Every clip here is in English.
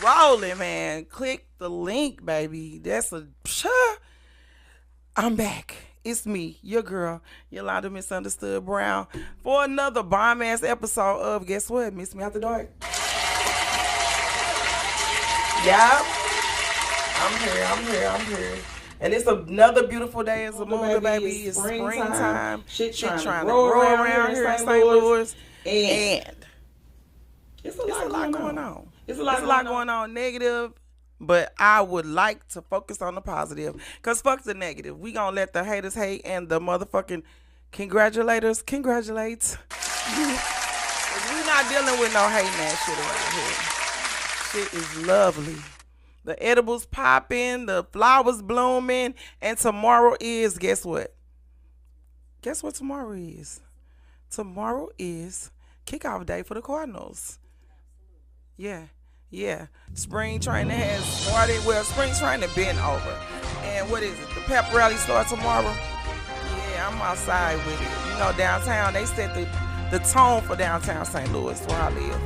rolling, man. Click the link, baby. I'm back. It's me, your girl, Yolanda Misunderstood Brown, for another bomb ass episode of Guess What? Miss Me After Dark. Yeah, I'm here. And it's another beautiful day as a moon, baby. It's springtime. Shit trying to grow around here in St. Louis. And it's a lot going on. It's a lot going on negative, but I would like to focus on the positive. Because fuck the negative. We going to let the haters hate and the motherfucking congratulators congratulate. 'Cause we not dealing with no hating ass shit around here. Shit is lovely. The edibles popping, the flowers blooming, and tomorrow is, guess what? Guess what tomorrow is? Tomorrow is kickoff day for the Cardinals. Yeah, yeah. Spring training has started. Well, spring training been over. And what is it? The pep rally starts tomorrow. Yeah, I'm outside with it. You know, downtown, they set the tone for downtown St. Louis where I live.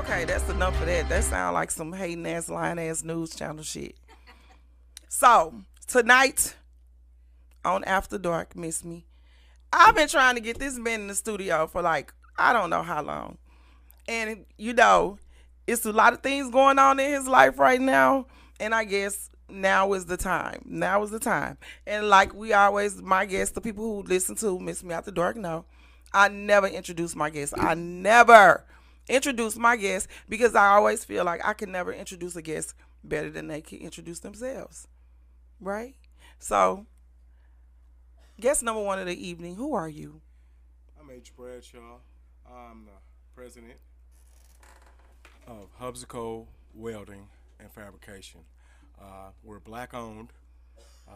Okay, that's enough of that. That sound like some hating ass, lying ass news channel shit. So, tonight on After Dark, Miss Me, I've been trying to get this man in the studio for like, I don't know how long. And, you know, it's a lot of things going on in his life right now. And I guess now is the time. Now is the time. And like we always, my guests, the people who listen to Miss Me After Dark know, I never introduce my guests. I never introduce my guests because I always feel like I can never introduce a guest better than they can introduce themselves. Right? So, guest number one of the evening, who are you? I'm H. Bradshaw. I'm the president of Hubsico Welding and Fabrication. We're black owned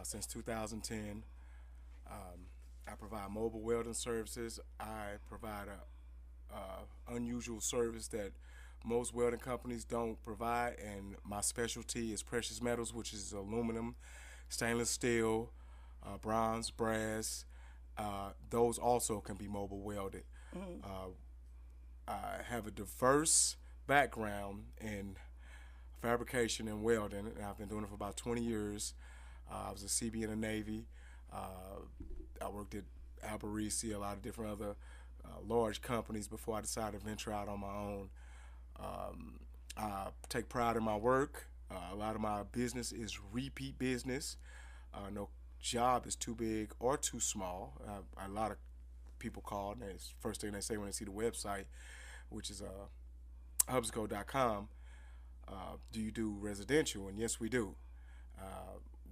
since 2010. I provide mobile welding services. I provide a unusual service that most welding companies don't provide, and my specialty is precious metals, which is aluminum, stainless steel, bronze, brass. Those also can be mobile welded. Uh, I have a diverse background in fabrication and welding, and I've been doing it for about 20 years. I was a CB in the Navy. I worked at Alberici, a lot of different other large companies before I decided to venture out on my own. I take pride in my work. A lot of my business is repeat business. No job is too big or too small. A lot of people call, and it's the first thing they say when they see the website, which is hubsco.com. Do you do residential? And yes, we do.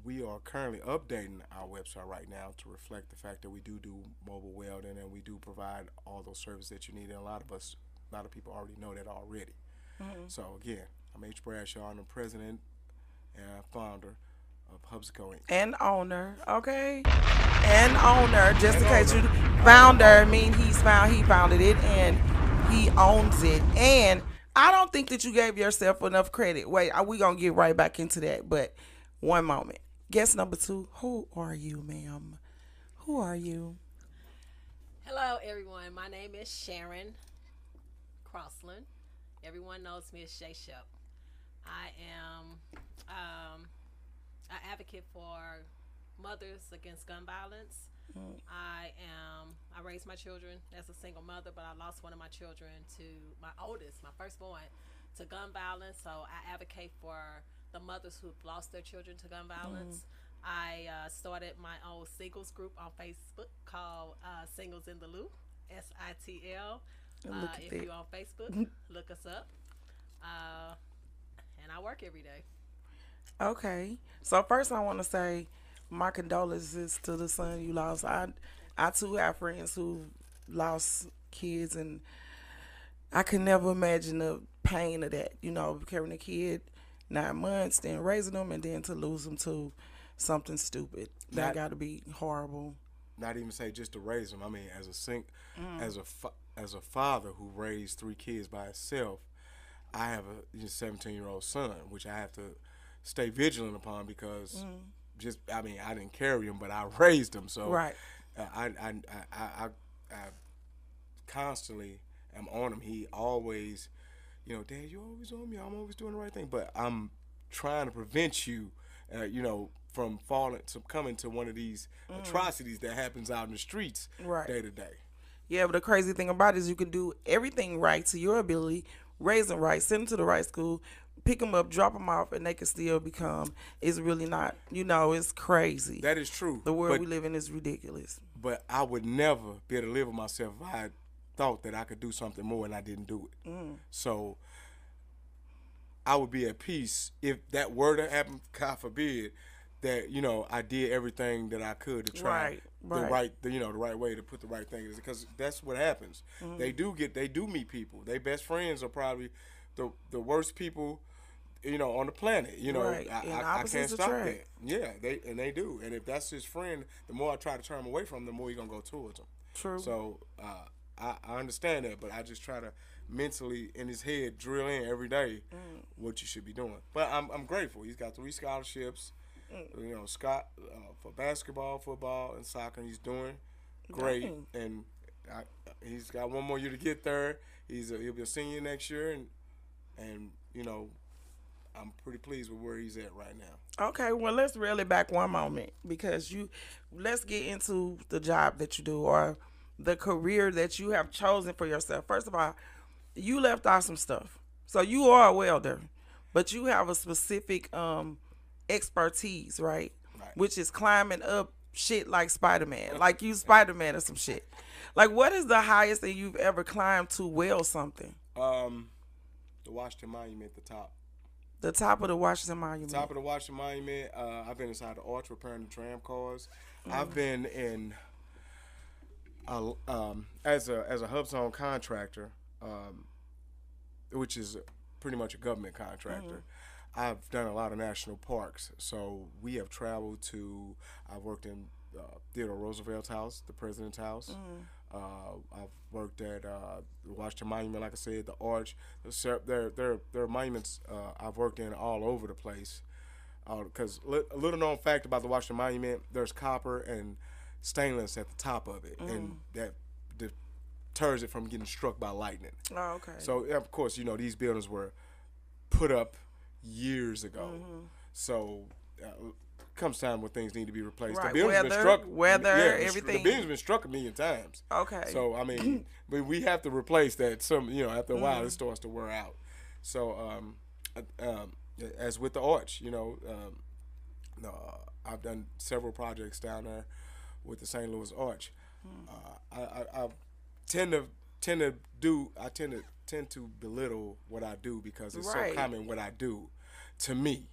We are currently updating our website right now to reflect the fact that we do mobile welding, and we do provide all those services that you need. And a lot of people already know that already. So again, I'm H. Bradshaw. I'm the president and founder of Hubsico Inc. And owner, okay? And owner, just in case you founder mean he founded it and he owns it. And I don't think that you gave yourself enough credit. Wait, we gonna get right back into that, but one moment. Guest number two, who are you, ma'am? Who are you? Hello, everyone. My name is Sharon Crossland. Everyone knows me as Shay Shep. I am an advocate for mothers against gun violence. I raised my children as a single mother, but I lost one of my children to my oldest, my firstborn, to gun violence. So I advocate for the mothers who've lost their children to gun violence. I started my own singles group on Facebook called Singles in the Loop, SITL. If you're on Facebook, look us up. And I work every day. Okay. So first I want to say my condolences to the son you lost. I too have friends who lost kids, and I could never imagine the pain of that. You know, carrying a kid 9 months, then raising them, and then to lose them to something stupid. That got to be horrible. Not even say just to raise them. I mean, as a father who raised 3 kids by himself, I have a 17-year-old son, which I have to stay vigilant upon because I didn't carry him, but I raised him. So right. I constantly am on him. He always you know, Dad, you always on me. I'm always doing the right thing, but I'm trying to prevent you, you know, from coming to one of these atrocities that happens out in the streets day to day. Yeah, but the crazy thing about it is you can do everything right to your ability, raise them right, send them to the right school, pick them up, drop them off, and they can still become. It's really not, you know, it's crazy. That is true. The world we live in is ridiculous. But I would never be able to live with myself if I thought that I could do something more and I didn't do it. So I would be at peace if that were to happen, God forbid, that, you know, I did everything that I could to try the right way to put the right thing, because that's what happens. They do meet people. Their best friends are probably the worst people, you know, on the planet. You know, I can't stop that. Yeah, they do. And if that's his friend, the more I try to turn him away from him, the more you're gonna go towards him. True. So I understand that, but I just try to mentally in his head drill in every day what you should be doing. But I'm grateful. He's got 3 scholarships. You know, Scott for basketball, football, and soccer. He's doing great, and he's got 1 more year to get there. He'll be a senior next year, and you know, I'm pretty pleased with where he's at right now. Okay, well, let's reel it back one moment, because let's get into the job that you do, or the career that you have chosen for yourself. First of all, you left out some stuff. So you are a welder, but you have a specific expertise, right? Which is climbing up shit like Spider-Man. Like you Spider-Man or some shit. Like, what is the highest that you've ever climbed to weld something? The Washington Monument, the top. The top of the Washington Monument. Top of the Washington Monument. I've been inside the arch repairing the tram cars. I've been in as a hub zone contractor, which is pretty much a government contractor. I've done a lot of national parks, so we have traveled to. I've worked in Theodore Roosevelt's house, the president's house. I've worked at the Washington Monument, like I said, the Arch. There are monuments I've worked in all over the place. Because a little known fact about the Washington Monument, there's copper and stainless at the top of it, and that deters it from getting struck by lightning. Oh, okay. So of course, you know, these buildings were put up years ago. So comes time when things need to be replaced. Right. The building's been struck. Everything. The building's been struck a million times. Okay. So I mean, we have to replace that. After a while, it starts to wear out. So as with the Arch, you know, I've done several projects down there with the St. Louis Arch. I tend to belittle what I do because it's so common what I do to me.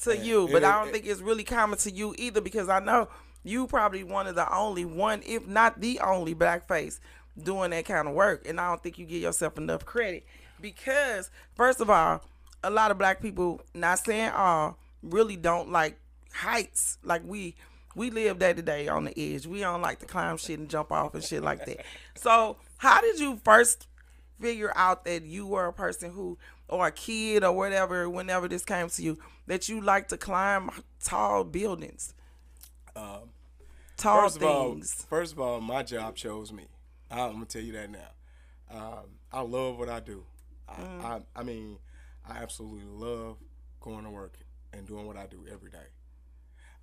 But I don't think it's really common to you either, because I know you probably one of the only one, if not the only black face doing that kind of work. And I don't think you give yourself enough credit, because first of all, a lot of black people, not saying all, really don't like heights. Like we live day to day on the edge. We don't like to climb shit and jump off and shit like that. So how did you first figure out that you were a person who, or a kid or whatever, whenever this came to you, that you like to climb tall buildings? Tall things. First of all, my job chose me. I'm going to tell you that now. I love what I do. I mean, I absolutely love going to work and doing what I do every day.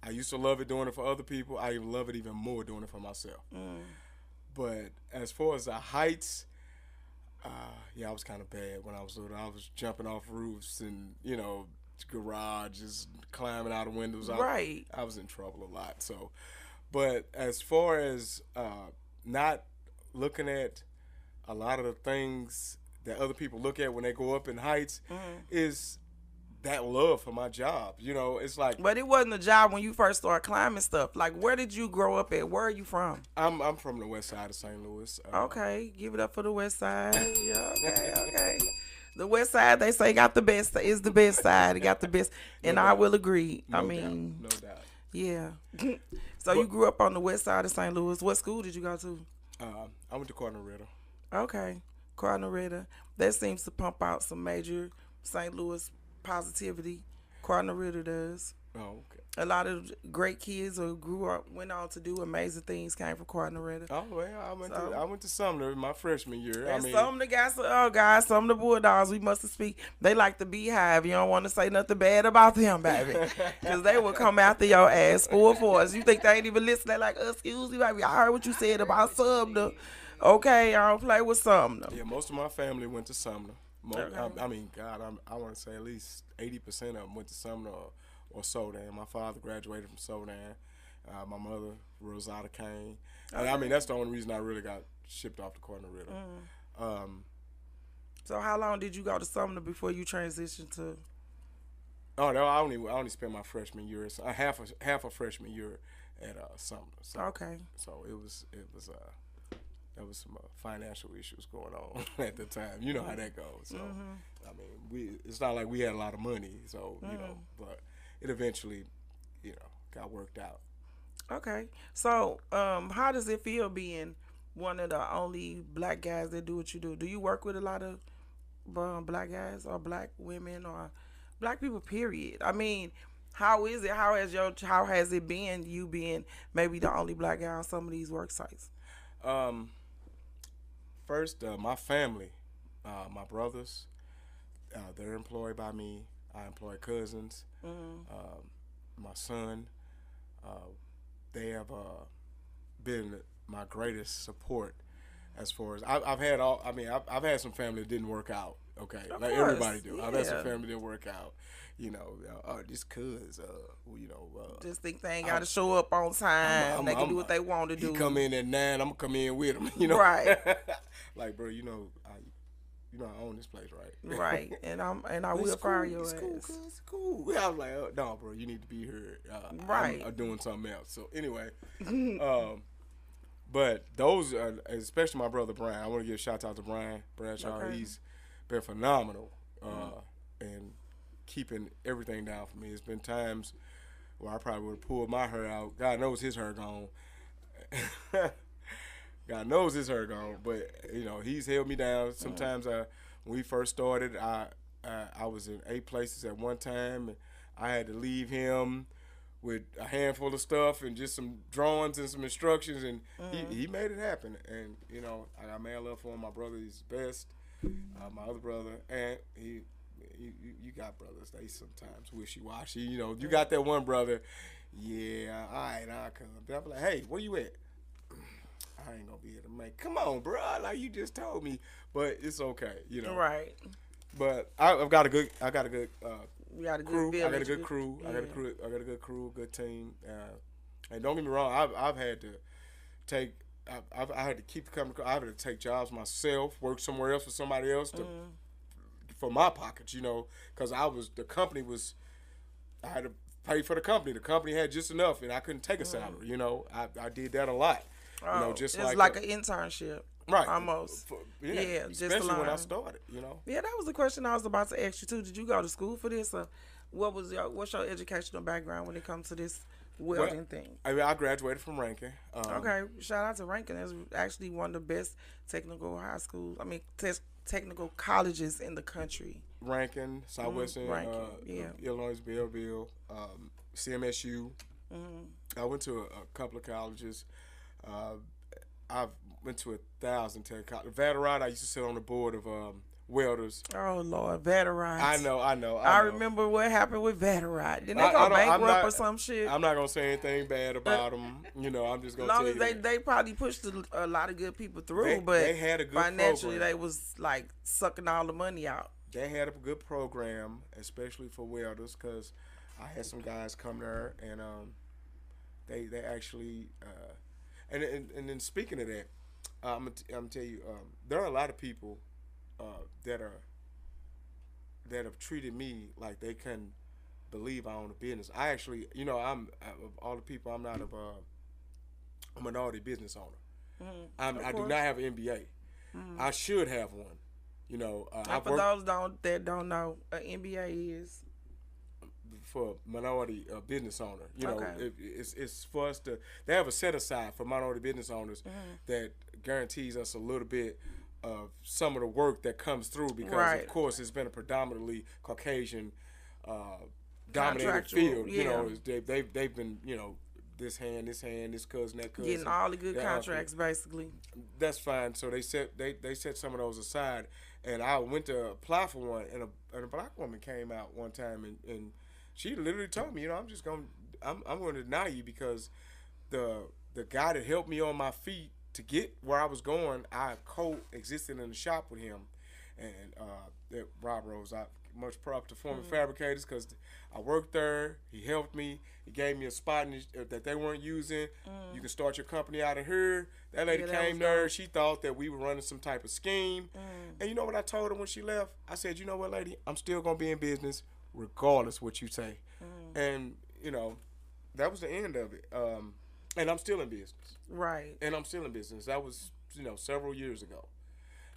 I used to love it doing it for other people. I even love it even more doing it for myself. But as far as the heights, I was kind of bad when I was little. I was jumping off roofs and, you know, garages, climbing out of windows. Right. I was in trouble a lot. So, but as far as not looking at a lot of the things that other people look at when they go up in heights, is that love for my job. You know, it's like. But it wasn't a job when you first started climbing stuff. Like, where did you grow up at? Where are you from? I'm from the west side of St. Louis. Okay, give it up for the west side. Yeah, okay. The west side, they say, got the best. Is the best side. It got the best, and I will agree. No doubt. Yeah. So you grew up on the west side of St. Louis. What school did you go to? I went to Cardinal Ritter. Okay, Cardinal Ritter. That seems to pump out some major St. Louis positivity. Cardinal Ritter does. Oh, okay. A lot of great kids who grew up, went on to do amazing things, came from Cornaretta. Oh well, I went to Sumner my freshman year. And some of the guys, some of the Bulldogs, we must have speak. They like the Beehive. You don't want to say nothing bad about them, baby, because they will come after your ass full force. You think they ain't even listening? They like, excuse me, baby, I heard what you said about Sumner. Okay, I don't play with Sumner. Yeah, most of my family went to Sumner. Okay. I mean, God, I want to say at least 80% of them went to Sumner or Sodan. My father graduated from Sodan. My mother, Rosada Kane. And I mean, that's the only reason I really got shipped off to Cornaretta. So how long did you go to Sumner before you transitioned to? Oh no, I only spent my freshman year, so half a freshman year at Sumner. So, Okay. So there was some financial issues going on at the time. You know how that goes. So I mean, it's not like we had a lot of money. So you know, but it eventually, got worked out. Okay. So how does it feel being one of the only black guys that do what you do? Do you work with a lot of black guys or black women or black people, period? I mean, how is it? How has it been, you being maybe the only black guy on some of these work sites? First, my family, my brothers, they're employed by me. I employ cousins. My son, they have been my greatest support. As far as I've had I've had some family that didn't work out. Okay, Of like course, everybody do. I've had some yeah. family that didn't work out. Just cuz, Just think they ain't got to show up on time. They can do what they want to do. He come in at 9, I'm gonna come in with him. Right. Like, bro, I own this place, right? Right, and I will fire your ass. Cool, cuz, it's cool. I was like, no, bro, you need to be here. Right. I'm doing something else. So anyway, but those, especially my brother Brian, I want to give a shout out to Brian Bradshaw. Okay. He's been phenomenal and keeping everything down for me. There's been times where I probably would have pulled my hair out. God knows his hair gone. God knows his hair gone, but he's held me down. Sometimes when we first started, I was in 8 places at one time, and I had to leave him with a handful of stuff and just some drawings and some instructions, and he made it happen. And I got mad love for him. My brother is the best. My other brother, and you got brothers, they sometimes wishy-washy. You got that one brother, yeah, all right, I'll come. But I'm like, hey, where you at? I ain't gonna be able to make. Come on, bro. Like you just told me, but it's okay, Right. But I got a good We got a good crew. village. I got a good crew. Yeah. I got a good crew, good team. And don't get me wrong, I've had to take. I had to keep the company. I had to take jobs myself, work somewhere else for somebody else for my pockets, because the company was. I had to pay for the company. The company had just enough, and I couldn't take a salary. I did that a lot. Just it's like an internship. Right. Almost. Yeah, just to especially when I learn. started, Yeah, that was the question I was about to ask you too. Did you go to school for this, or what's your educational background when it comes to this welding thing? I graduated from Rankin. Okay, shout out to Rankin. That's actually one of the best technical high schools. I mean, technical colleges in the country. Rankin, Southwestern, Illinois, Belleville, CMSU. I went to a couple of colleges. I went to 1,000 tech colleges. Vaterite, I used to sit on the board of welders. Oh Lord, Vaterite. I know. I remember what happened with Vaterite. Didn't they go bankrupt or some shit? I'm not gonna say anything bad about them. I'm just gonna long tell as you they probably pushed a lot of good people through, but they had a good financially program. they was like sucking all the money out. They had a good program, especially for welders, because I had some guys come there and they actually and then speaking of that, I'm gonna tell you there are a lot of people that have treated me like they couldn't believe I own a business. I actually, I'm of all the people, I'm not a minority business owner. I do not have an MBA. I should have one. For those that don't know, an MBA is for minority business owner. Okay. It's for us to. They have a set aside for minority business owners that guarantees us a little bit of some of the work that comes through because Right. of course it's been a predominantly Caucasian dominated field. You know, they've been, you know, this hand, this cousin, that cousin. Getting all the good contracts, basically. That's fine. So they set some of those aside, and I went to apply for one, and a black woman came out one time, and she literally told me, you know, I'm going to deny you because the guy that helped me on my feet to get where I was going, I coexisted in the shop with him, and Rob Rose. Much props to former fabricators because I worked there. He helped me. He gave me a spot that they weren't using. You can start your company out of here. That lady came there. She thought that we were running some type of scheme. And you know what I told her when she left? I said, you know what, lady? I'm still going to be in business regardless what you say. And, you know, that was the end of it. And I'm still in business. Right. And I'm still in business. That was, you know, several years ago.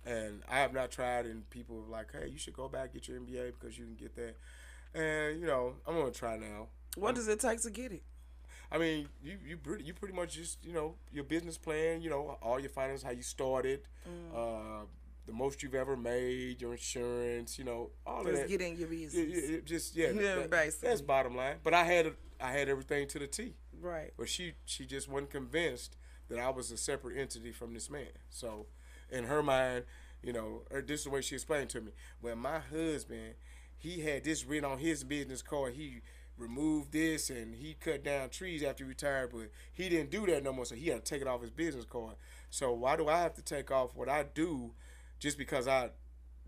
And I have not tried, and people are like, hey, you should go back get your MBA because you can get that. And, you know, I'm going to try now. What does it take to get it? I mean, you pretty much just, you know, your business plan, you know, all your finances, how you started, the most you've ever made, your insurance, you know, all of that. Just get in your business. That's bottom line. But I had everything to the T. Right. But she just wasn't convinced that I was a separate entity from this man. So in her mind, you know, this is the way she explained to me. Well, my husband, he had this written on his business card. He removed this and he cut down trees after he retired, but he didn't do that no more, so he had to take it off his business card. So why do I have to take off what I do just because I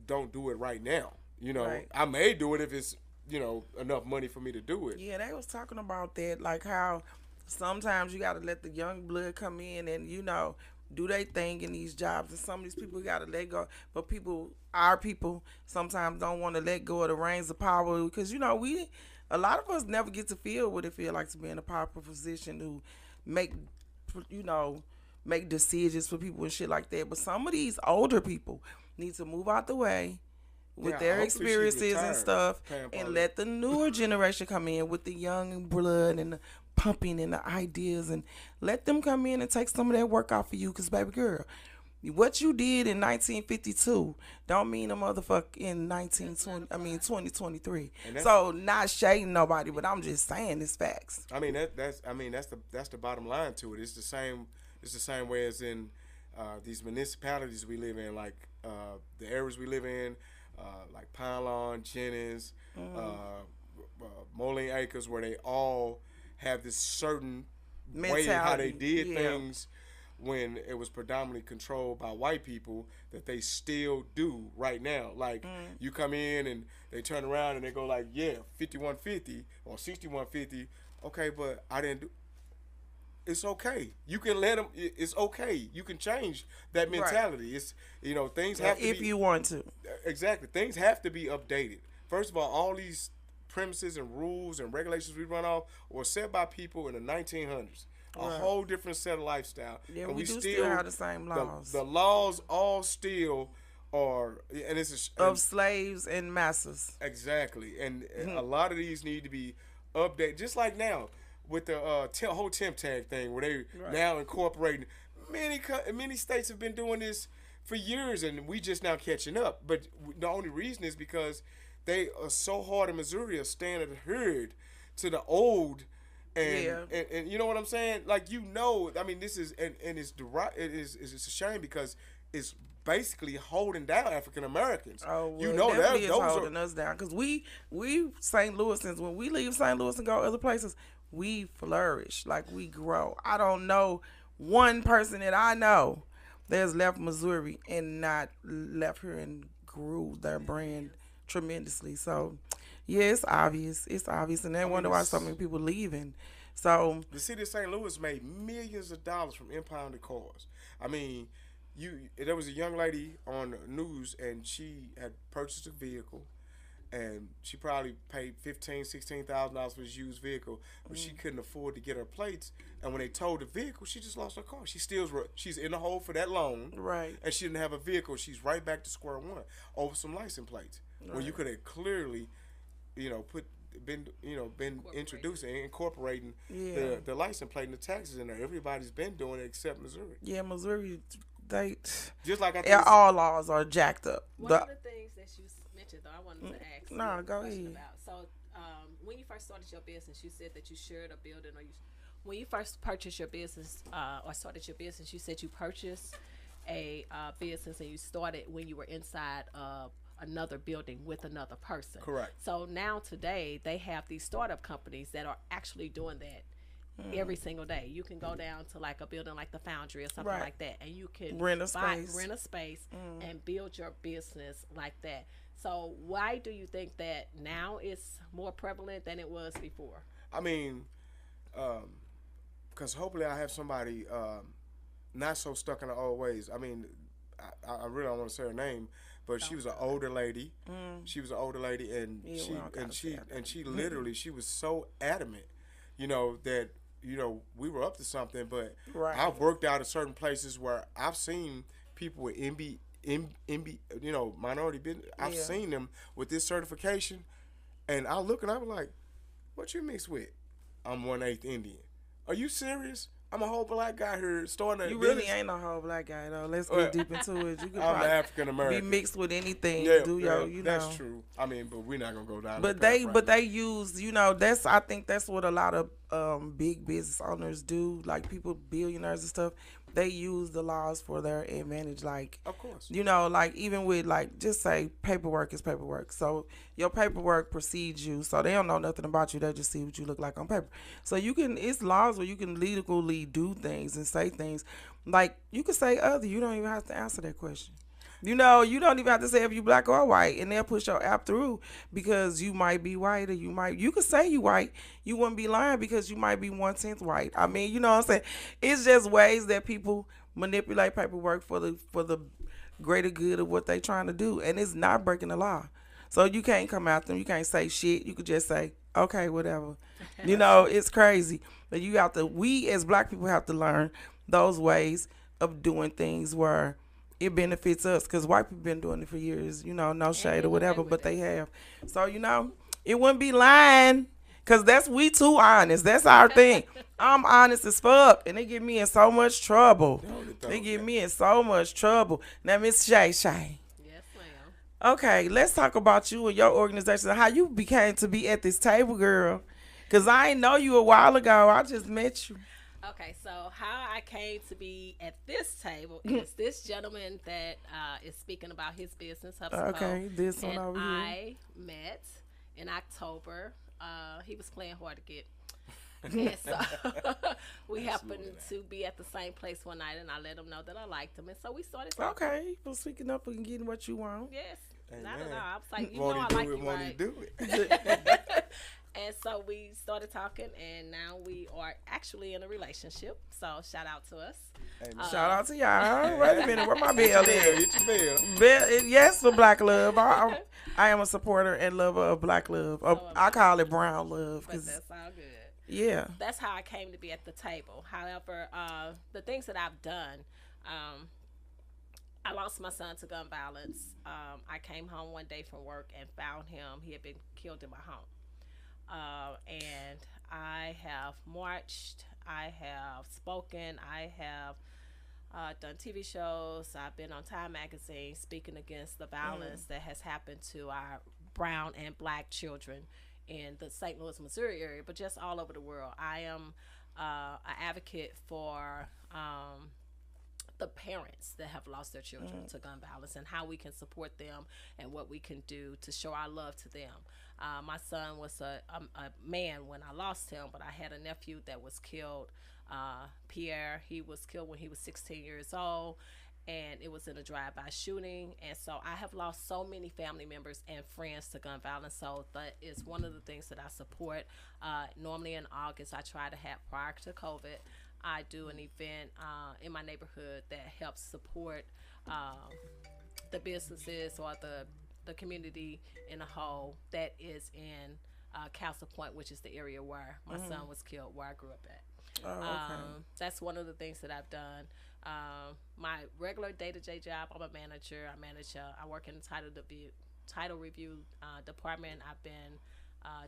don't do it right now? You know, right. I may do it if it's, you know, enough money for me to do it. Yeah, they was talking about that, like how sometimes you got to let the young blood come in and, you know, do they thing in these jobs, and some of these people got to let go. But our people sometimes don't want to let go of the reins of power because, you know, a lot of us never get to feel what it feels like to be in a powerful position to make decisions for people and shit like that. But some of these older people need to move out the way with their experiences and stuff and let the newer generation come in with the young blood and the pumping and the ideas, and let them come in and take some of that work off of you. Because, baby girl, what you did in 1952 don't mean a motherfucker in 2023. So not shading nobody, but I'm just saying it's facts. I mean that's the bottom line to it. It's the same way as in these municipalities we live in, like the areas we live in, like Pine Lawn, Jennings, Moline Acres, where they all have this certain mentality, way how they did things when it was predominantly controlled by white people that they still do right now. Like you come in and they turn around and they go like, yeah, 5150 or 6150. Okay, but I didn't do. It's okay. You can let them. It's okay. You can change that mentality. Right. It's, you know, things have to if you want to. Exactly. Things have to be updated. First of all these premises and rules and regulations we run off were set by people in the 1900s. A whole different set of lifestyle. Yeah, and we still have the same laws. The laws all still are, and it's of slaves and masters. Exactly, and a lot of these need to be updated. Just like now with the whole temp tag thing, where they now incorporating. Many states have been doing this for years, and we just now catching up. But the only reason is because they are so hard in Missouri of staying adhered to the old, and you know what I'm saying? Like, you know, I mean, this is and it's it's a shame because it's basically holding down African Americans. Oh, well, you know that those holding us down because we St. Louisans, when we leave St. Louis and go other places, we flourish, like we grow. I don't know one person that I know that's left Missouri and not left here and grew their brand tremendously. So yeah, it's obvious, and they wonder why so many people leaving. So the city of St. Louis made millions of dollars from impounded cars. I mean, there was a young lady on the news, and she had purchased a vehicle, and she probably paid $15,000-$16,000 for this used vehicle, but she couldn't afford to get her plates. And when they towed the vehicle, she just lost her car. She's in the hole for that loan, right? And she didn't have a vehicle. She's right back to square one over some license plates. Right. When you could have clearly, you know, been introducing and incorporating the license plate and the taxes in there. Everybody's been doing it except Missouri. Yeah, Missouri, they just like all laws are jacked up. One of the things that you mentioned, though, I wanted to ask. Go ahead. About. So when you first started your business, you said that you shared a building, or when you first purchased your business or started your business, you said you purchased a business and you started when you were inside of another building with another person. Correct. So now today they have these startup companies that are actually doing that. Every single day, you can go down to like a building like the Foundry or something like that, and you can rent a space, and build your business like that. So why do you think that now it's more prevalent than it was before? I mean, because hopefully I have somebody not so stuck in the old ways. I mean, I really don't want to say her name, but she was an older lady. She was an older lady, and she literally she was so adamant, you know, that we were up to something. But I've worked out at certain places where I've seen people with minority business. I've seen them with this certification, and I look and I'm like, "What you mixed with?" I'm 1/8 Indian. Are you serious? I'm a whole black guy here starting. You really ain't a whole black guy though. Let's get deep into it. You could I'm African American. Be mixed with anything. That's true. I mean, but we're not gonna go down. But they use, I think that's what a lot of big business owners do. Like people, billionaires and stuff. They use the laws for their advantage. Like, of course, like even with like just say paperwork is paperwork. So your paperwork precedes you. So they don't know nothing about you. They just see what you look like on paper. So it's laws where you can legally do things and say things. Like you can say other. You don't even have to answer that question. You don't even have to say if you black or white, and they'll push your app through because you might be white, or you could say you white. You wouldn't be lying because you might be 1/10 white. I mean, you know what I'm saying? It's just ways that people manipulate paperwork for the greater good of what they trying to do, and it's not breaking the law. So you can't come after them. You can't say shit. You could just say, okay, whatever. It's crazy. But we as black people have to learn those ways of doing things where it benefits us, because white people been doing it for years, no shade or whatever, but they have. So, it wouldn't be lying, because we too honest. That's our thing. I'm honest as fuck, and they get me in so much trouble. Now, Miss Shay. Yes, ma'am. Okay, let's talk about you and your organization, how you became to be at this table, girl, because I ain't know you a while ago. I just met you. Okay, so how I came to be at this table is this gentleman that is speaking about his business. Okay, this one over here. I met in October. He was playing hard to get. And so we happened to be at the same place one night, and I let him know that I liked him. And so we started talking. Okay, well, speaking up and getting what you want. Yes. Amen. Not at all. I was like, I like you, right? Do it. And so we started talking, and now we are actually in a relationship. So shout out to us. Shout out to y'all. Wait a minute, where my bell at? Get your bell. Yes, for Black Love. I am a supporter and lover of Black Love. I call it Brown Love. But that's all good. Yeah. That's how I came to be at the table. However, the things that I've done, I lost my son to gun violence. I came home one day from work and found him. He had been killed in my home. And I have marched, I have spoken, I have done TV shows. I've been on Time Magazine speaking against the violence that has happened to our brown and black children in the St. Louis, Missouri area, but just all over the world. I am an advocate for the parents that have lost their children to gun violence, and how we can support them and what we can do to show our love to them. My son was a man when I lost him, but I had a nephew that was killed, Pierre. He was killed when he was 16 years old, and it was in a drive-by shooting. And so I have lost so many family members and friends to gun violence. So that is one of the things that I support. Normally in August, I try to have, prior to COVID, I do an event in my neighborhood that helps support the businesses or the community in a whole that is in Castle Point, which is the area where my son was killed, where I grew up at. That's one of the things that I've done. My regular day-to-day job, I'm a manager. I work in the title review department. I've been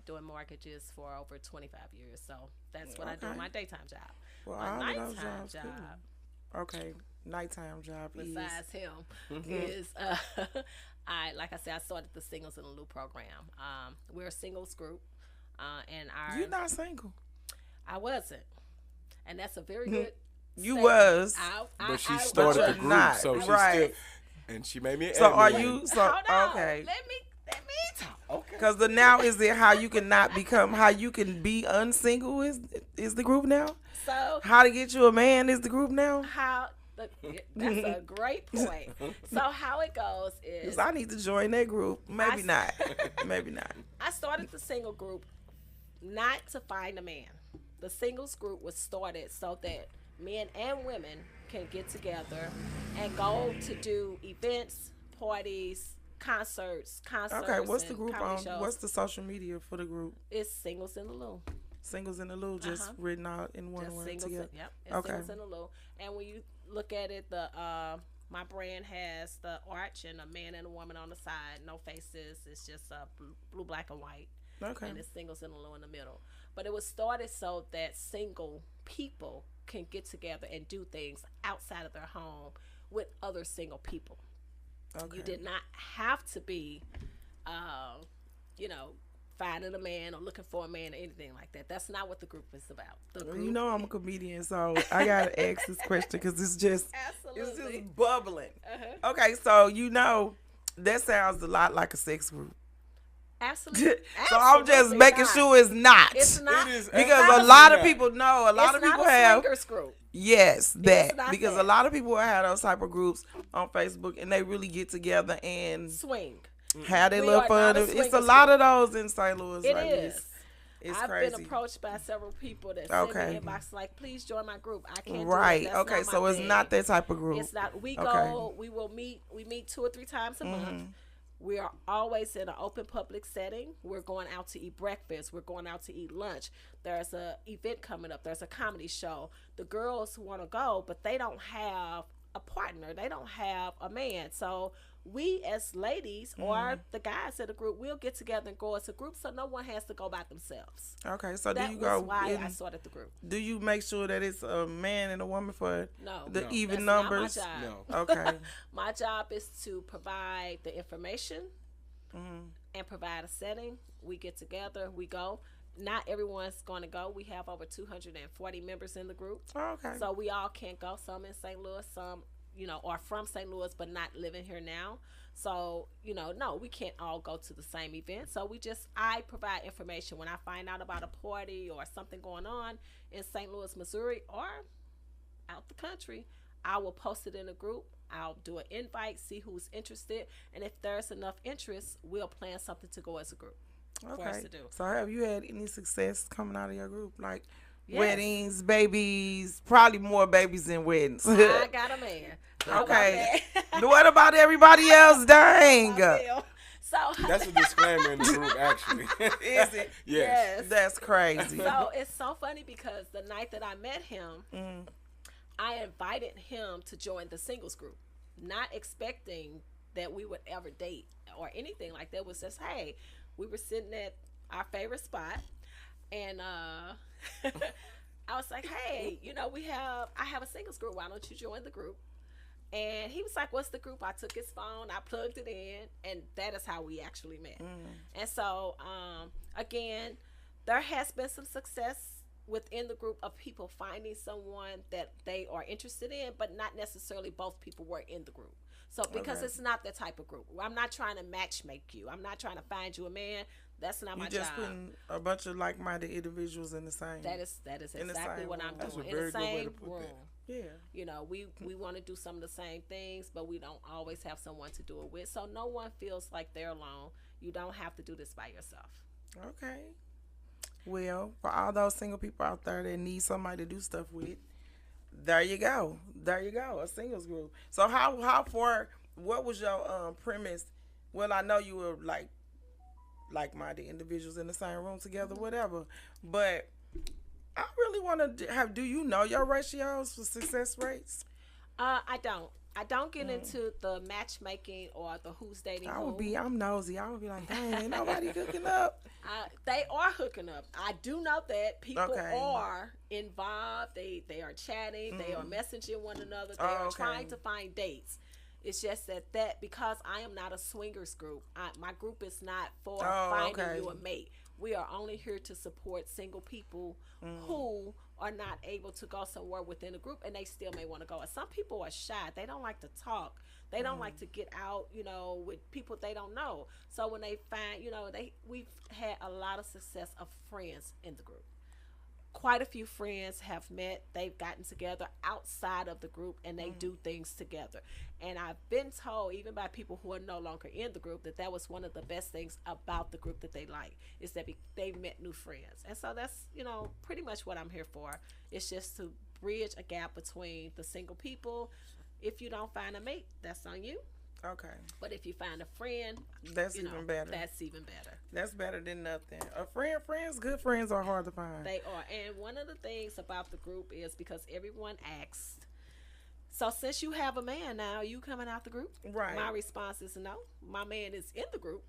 doing mortgages for over 25 years. So that's what I do in my daytime job. Well, my nighttime job. Cool. Okay, nighttime job. Besides him, is like I said, I started the Singles in the Loop program. We're a singles group. And our You're not single. I wasn't, and that's a very good. You statement. was. But she started but the you're group, not, so she right. still, and she made me an So are admin. you? So Hold on. okay. Let me talk. Okay. Because the now is it how you can not become how you can be unsingle is the group now. So How to get you a man is the group now. that's a great point. So how it goes is 'Cause I need to join that group. Maybe I- not. Maybe not. I started the single group not to find a man. The singles group was started so that men and women can get together and go to do events, parties, concerts. Okay, what's the and group comedy on? shows. What's the social media for the group? It's Singles in the Lou. Singles in the Lou, just written out in one Just word singles. together. Yep. It's Okay. Singles in the Lou. And when you look at it, the my brand has the arch and a man and a woman on the side, no faces. It's just blue, black, and white. Okay. And it's Singles in the Lou in the middle. But it was started so that single people can get together and do things outside of their home with other single people. Okay. You did not have to be, finding a man or looking for a man or anything like that. That's not what the group is about. The group, You know I'm a comedian, so I gotta ask this question because it's just absolutely. bubbling. Uh-huh. Okay, so that sounds a lot like a sex group. Absolutely. So I'm just Absolutely making not. sure it's not. It's not. It is Because absolutely a lot of not. people know, a lot It's of people not a have. swingers group. Yes, that. not Because that. a lot of people have those type of groups on Facebook and they really get together and Swing. have their We little are fun. not a It's a swingers lot group. of those in St. Louis. It like is. It's I've crazy. been approached by several people that send Okay. me inbox like, please join my group. I can't Right. do it. That's Okay, not my so it's thing. not that type of group. It's not. We Okay. go. We will meet. We meet 2 or 3 times a month. We are always in an open public setting. We're going out to eat breakfast. We're going out to eat lunch. There's a event coming up. There's a comedy show. The girls want to go, but they don't have a partner. They don't have a man. So we as ladies or the guys in the group, we'll get together and go as a group, so no one has to go by themselves. Okay, so That do you was go? why I started the group. Do you make sure that it's a man and a woman for No, the even that's not my numbers? job. No. Okay. My job is to provide the information and provide a setting. We get together, we go. Not everyone's going to go. We have over 240 members in the group. Okay. So we all can't go. Some in St. Louis, some, are from St. Louis but not living here now. So, no, we can't all go to the same event. So I provide information when I find out about a party or something going on in St. Louis, Missouri, or out the country. I will post it in a group. I'll do an invite, see who's interested, and if there's enough interest, we'll plan something to go as a group for us Okay. to do. So have you had any success coming out of your group? Like Yes. weddings, babies, probably more babies than weddings. I got a man. How about Okay. that? What about everybody else? Dang. I feel. So That's a disclaimer in the group, actually. Is it? Yes. That's crazy. So it's so funny because the night that I met him, I invited him to join the singles group, not expecting that we would ever date or anything like that. It was just, hey, we were sitting at our favorite spot, and I was like, hey, I have a singles group. Why don't you join the group? And he was like, what's the group? I took his phone, I plugged it in, and that is how we actually met. And so, again, there has been some success within the group of people finding someone that they are interested in, but not necessarily both people were in the group. So because Okay. it's not that type of group. I'm not trying to match make you. I'm not trying to find you a man. That's not my You just job. putting a bunch of like-minded individuals in the same. That is in the exactly same what I'm room. That's a doing. In very the good way to same put room. that. Yeah. We want to do some of the same things, but we don't always have someone to do it with. So no one feels like they're alone. You don't have to do this by yourself. Okay. Well, for all those single people out there that need somebody to do stuff with, there you go. There you go. A singles group. So how far? What was your premise? Well, I know you were like-minded individuals in the same room together, whatever. But I really want to have. Do you know your ratios for success rates? I don't. I don't get into the matchmaking or the who's dating who. I'm nosy. I would be like, dang, ain't nobody hooking up. They are hooking up. I do know that people Okay. are involved. They are chatting. They are messaging one another. They are okay. trying to find dates. It's just that because I am not a swingers group, my group is not for finding okay. you a mate. We are only here to support single people who are not able to go somewhere within a group and they still may want to go. And some people are shy. They don't like to talk. They don't like to get out, with people they don't know. So when they find, we've had a lot of success of friends in the group. Quite a few friends have met. They've gotten together outside of the group and they do things together. And I've been told, even by people who are no longer in the group, that was one of the best things about the group that they like, is that they've met new friends. And so that's, pretty much what I'm here for. It's just to bridge a gap between the single people. If you don't find a mate, that's on you. Okay. But if you find a friend, that's even better. That's even better. That's better than nothing. Good friends are hard to find. They are. And one of the things about the group is because everyone asked, so since you have a man now, you coming out the group? Right. My response is no. My man is in the group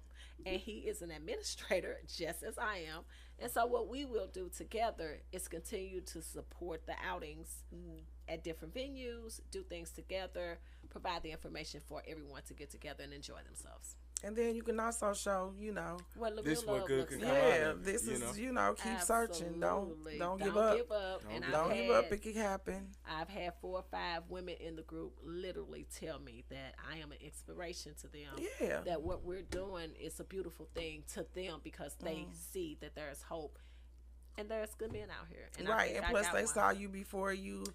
and he is an administrator just as I am. And so what we will do together is continue to support the outings at different venues, do things together, provide the information for everyone to get together and enjoy themselves. And then you can also show, what this real what love good looks can like. come out yeah, of it, this is, keep searching. Absolutely. Don't give up. Don't give up. It can happen. I've had 4 or 5 women in the group literally tell me that I am an inspiration to them. Yeah. That what we're doing is a beautiful thing to them because they see that there's hope and there's good men out here. And right. And plus they saw you beforehand.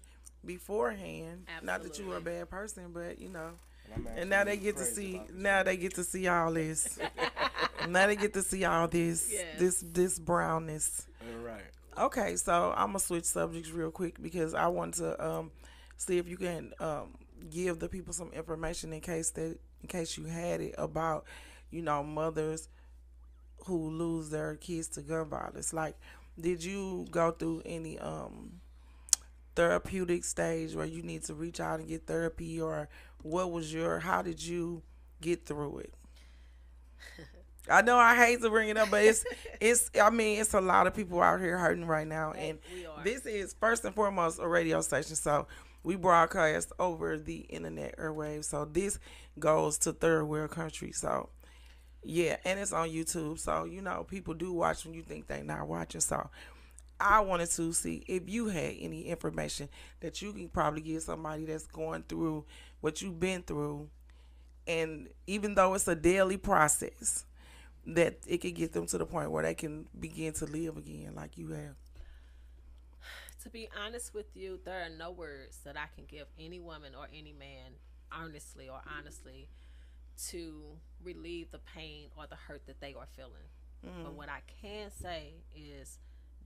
Absolutely. Not that you were a bad person, but and now they get to see. Now they get to see all this. Now they get to see all this. Yes. This brownness. All right. Okay, so I'm gonna switch subjects real quick because I want to see if you can give the people some information in case you had it about mothers who lose their kids to gun violence. Like, did you go through any therapeutic stage where you need to reach out and get therapy, or how did you get through it? I know I hate to bring it up, but it's a lot of people out here hurting right now, and this is first and foremost a radio station, so we broadcast over the internet airwaves, so this goes to third world countries, so yeah, and it's on YouTube, so people do watch when you think they're not watching, so I wanted to see if you had any information that you can probably give somebody that's going through what you've been through. And even though it's a daily process, that it could get them to the point where they can begin to live again like you have. To be honest with you, there are no words that I can give any woman or any man earnestly or honestly to relieve the pain or the hurt that they are feeling. But what I can say is,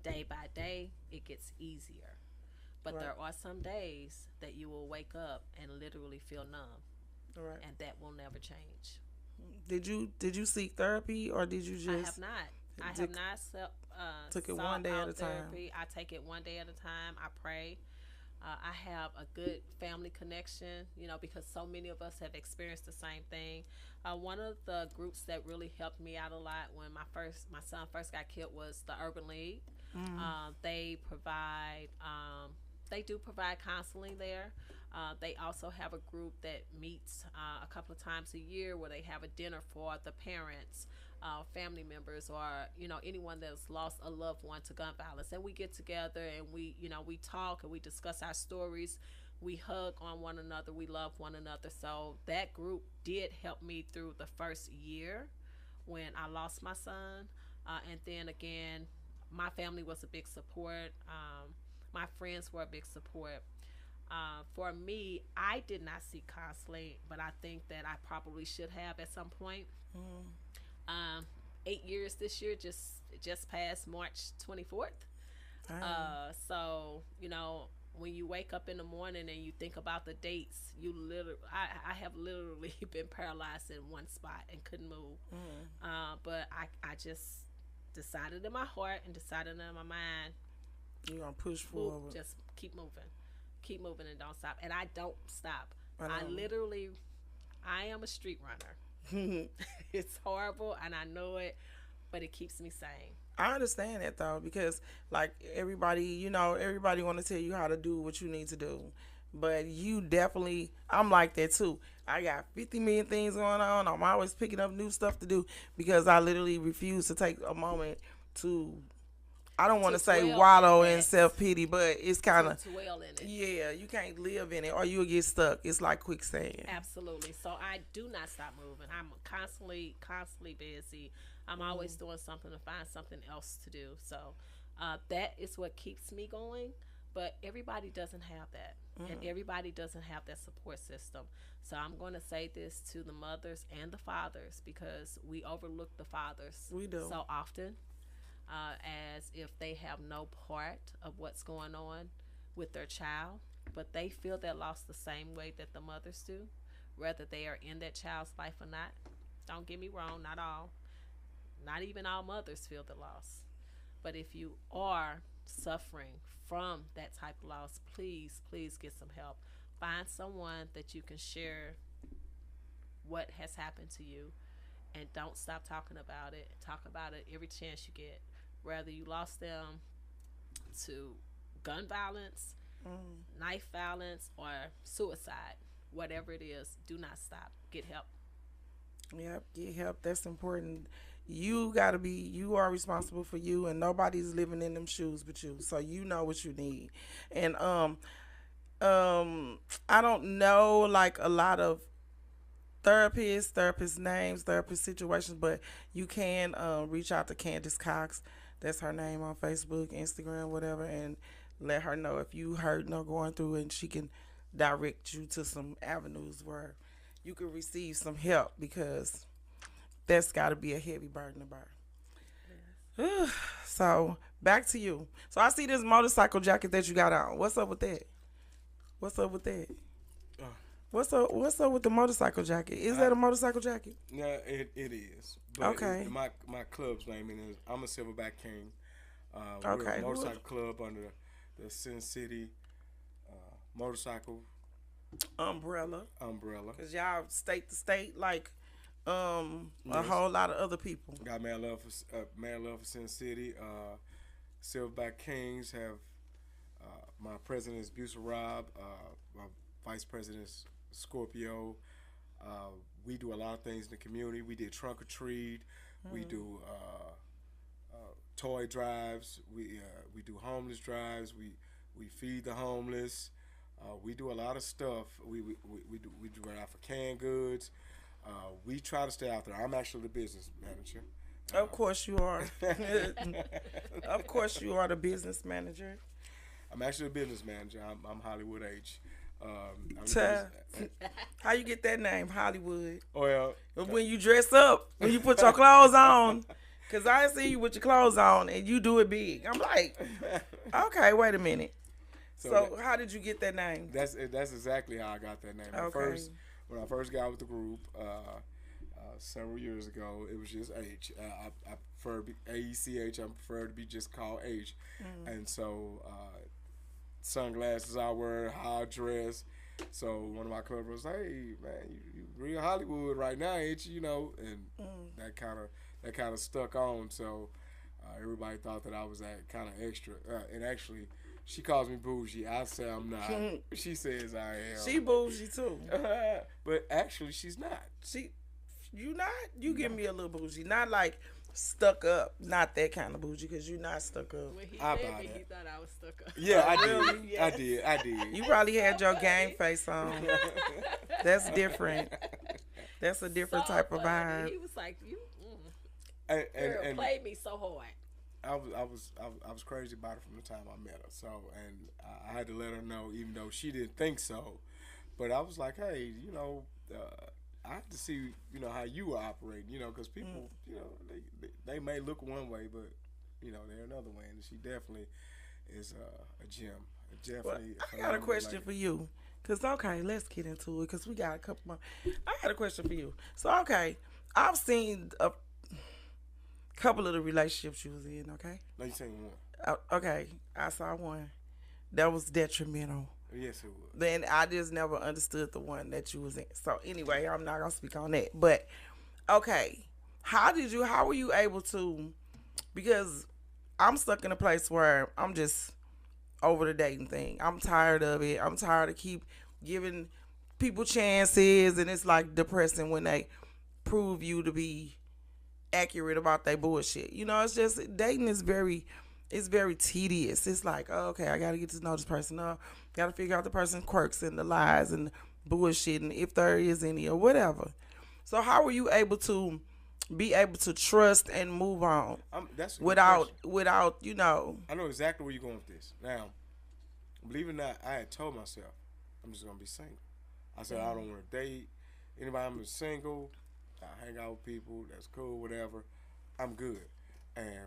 day by day, it gets easier. But Right. there are some days that you will wake up and literally feel numb. Right. And that will never change. Did you seek therapy, or did you just? I have not. I have not took it sought one day at out a time. therapy. I take it one day at a time. I pray. I have a good family connection, because so many of us have experienced the same thing. One of the groups that really helped me out a lot when my son first got killed was the Urban League. They do provide counseling there. They also have a group that meets a couple of times a year where they have a dinner for the parents, family members, or anyone that's lost a loved one to gun violence. And we get together and we talk and we discuss our stories. We hug on one another. We love one another. So that group did help me through the first year when I lost my son. And then again, my family was a big support. My friends were a big support. For me, I did not seek counseling, but I think that I probably should have at some point. 8 years this year, just past March 24th. So when you wake up in the morning and you think about the dates, I have literally been paralyzed in one spot and couldn't move. But I just decided in my heart and decided in my mind, you're gonna push forward. Just keep moving and don't stop. And I don't stop. I am a street runner. It's horrible and I know it, but it keeps me sane. I understand that though, because like everybody want to tell you how to do what you need to do, but you definitely, I'm like that too. I got 50 million things going on. I'm always picking up new stuff to do because I literally refuse to take a moment to I don't want to To say dwell wallow in in that. self-pity, but it's kind of, to dwell in it. yeah, you can't live in it or you'll get stuck. It's like quicksand. Absolutely. So I do not stop moving. I'm constantly busy. I'm always doing something to find something else to do. So that is what keeps me going. But everybody doesn't have that. And everybody doesn't have that support system. So I'm going to say this to the mothers and the fathers because we overlook the fathers We do. so often. As if they have no part of what's going on with their child, but they feel that loss the same way that the mothers do, whether they are in that child's life or not. Don't get me wrong, not all. Not even all mothers feel the loss. But if you are suffering from that type of loss, please get some help. Find someone that you can share what has happened to you and don't stop talking about it. Talk about it every chance you get. Whether you lost them to gun violence, knife violence, or suicide, whatever it is, do not stop. Get help. Yep, get help. That's important. You are responsible for you, and nobody's living in them shoes but you. So you know what you need. And I don't know like a lot of therapist names, therapist situations, but you can reach out to Candace Cox. That's her name on Facebook, Instagram, whatever, and let her know if you hurting or going through, and she can direct you to some avenues where you can receive some help because that's got to be a heavy burden to bear. So back to you. So I see this motorcycle jacket that you got on. What's up with that? What's up with that? What's up with the motorcycle jacket? Is that a motorcycle jacket? Yeah, it is. But Okay. My club's name is I'm a Silverback King. We're Okay. a motorcycle club under the Sin City motorcycle Umbrella. umbrella. Cause y'all state to state like a whole lot of other people. Got mad love for Sin City. Silverback Kings have my president is Busa Rob. My vice president is Scorpio. We do a lot of things in the community. We did trunk or treat. We do toy drives. We do homeless drives. We feed the homeless. We do a lot of stuff. We do right out for canned goods. We try to stay out there. I'm actually the business manager. Of course you are. Of course you are the business manager. I'm actually a business manager. I'm Hollywood H. How you get that name, Hollywood? Well, When you dress up, when you put your clothes on, because I see you with your clothes on and you do it big. I'm like, okay, wait a minute. So how did you get that name? That's exactly how I got that name. Okay. When I first got with the group several years ago, it was just H. I prefer to be AECH. I prefer to be just called H. And so sunglasses I wear, how I dress. So one of my club was, hey man, you real Hollywood right now, ain't you? You know, and that kind of stuck on. So everybody thought that I was that kind of extra. And actually, she calls me bougie. I say I'm not. She says I am. She bougie too. But actually, she's not. You not? You give me a little bougie. Not like stuck up. Not that kind of bougie because you not stuck up. When he I met buy me, that. he thought I was stuck up. Yeah, I did. Really? Yes. I did. You probably had your game face on. That's different. That's a different So type of funny. vibe. He was like, "You girl And played me so hard." I was crazy about it from the time I met her. So, and I had to let her know, even though she didn't think so. But I was like, hey, you know, I have to see, you know, how you were operating, you know, because people, you know, they may look one way, but you know, they're another way. And she definitely is a gem. Definitely. I got a question for you. Cause okay, let's get into it. Cause we got a couple more. I got a question for you. So okay, I've seen a couple of the relationships you was in. Okay. No, you saying one. Okay, I saw one that was detrimental. Yes, it was. Then I just never understood the one that you was in. So anyway, I'm not gonna speak on that. But okay, how were you able to? Because I'm stuck in a place where I'm just over the dating thing. I'm tired of it. I'm tired of keep giving people chances, and it's like depressing when they prove you to be accurate about their bullshit. You know, it's just dating is it's very tedious. It's like, oh, okay, I gotta get to know this person. Gotta figure out the person's quirks and the lies and the bullshit and if there is any or whatever. So how were you able to be able to trust and move on without you know? I know exactly where you're going with this. Now, believe it or not, I had told myself I'm just gonna be single. I said I don't want to date anybody. I'm single. I hang out with people. That's cool. Whatever. I'm good. And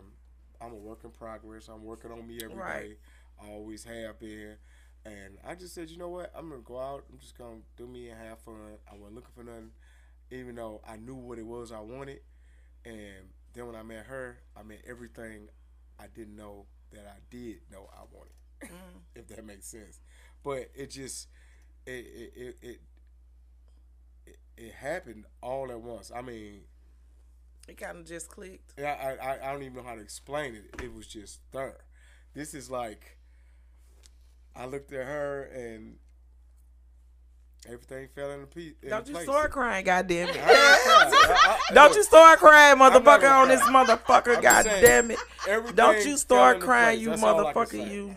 I'm a work in progress. I'm working on me every day. I always have been. And I just said, you know what? I'm gonna go out. I'm just gonna do me and have fun. I wasn't looking for nothing, even though I knew what it was I wanted. And then when I met her, I met everything I didn't know that I did know I wanted. If that makes sense. But it just it happened all at once. I mean, it kind of just clicked. I don't even know how to explain it. It was just there. This is like, I looked at her and everything fell into place. Don't you start crying, goddamn it. Don't you start crying, motherfucker, on this motherfucker, goddamn it. Don't you start crying, you motherfucker, you.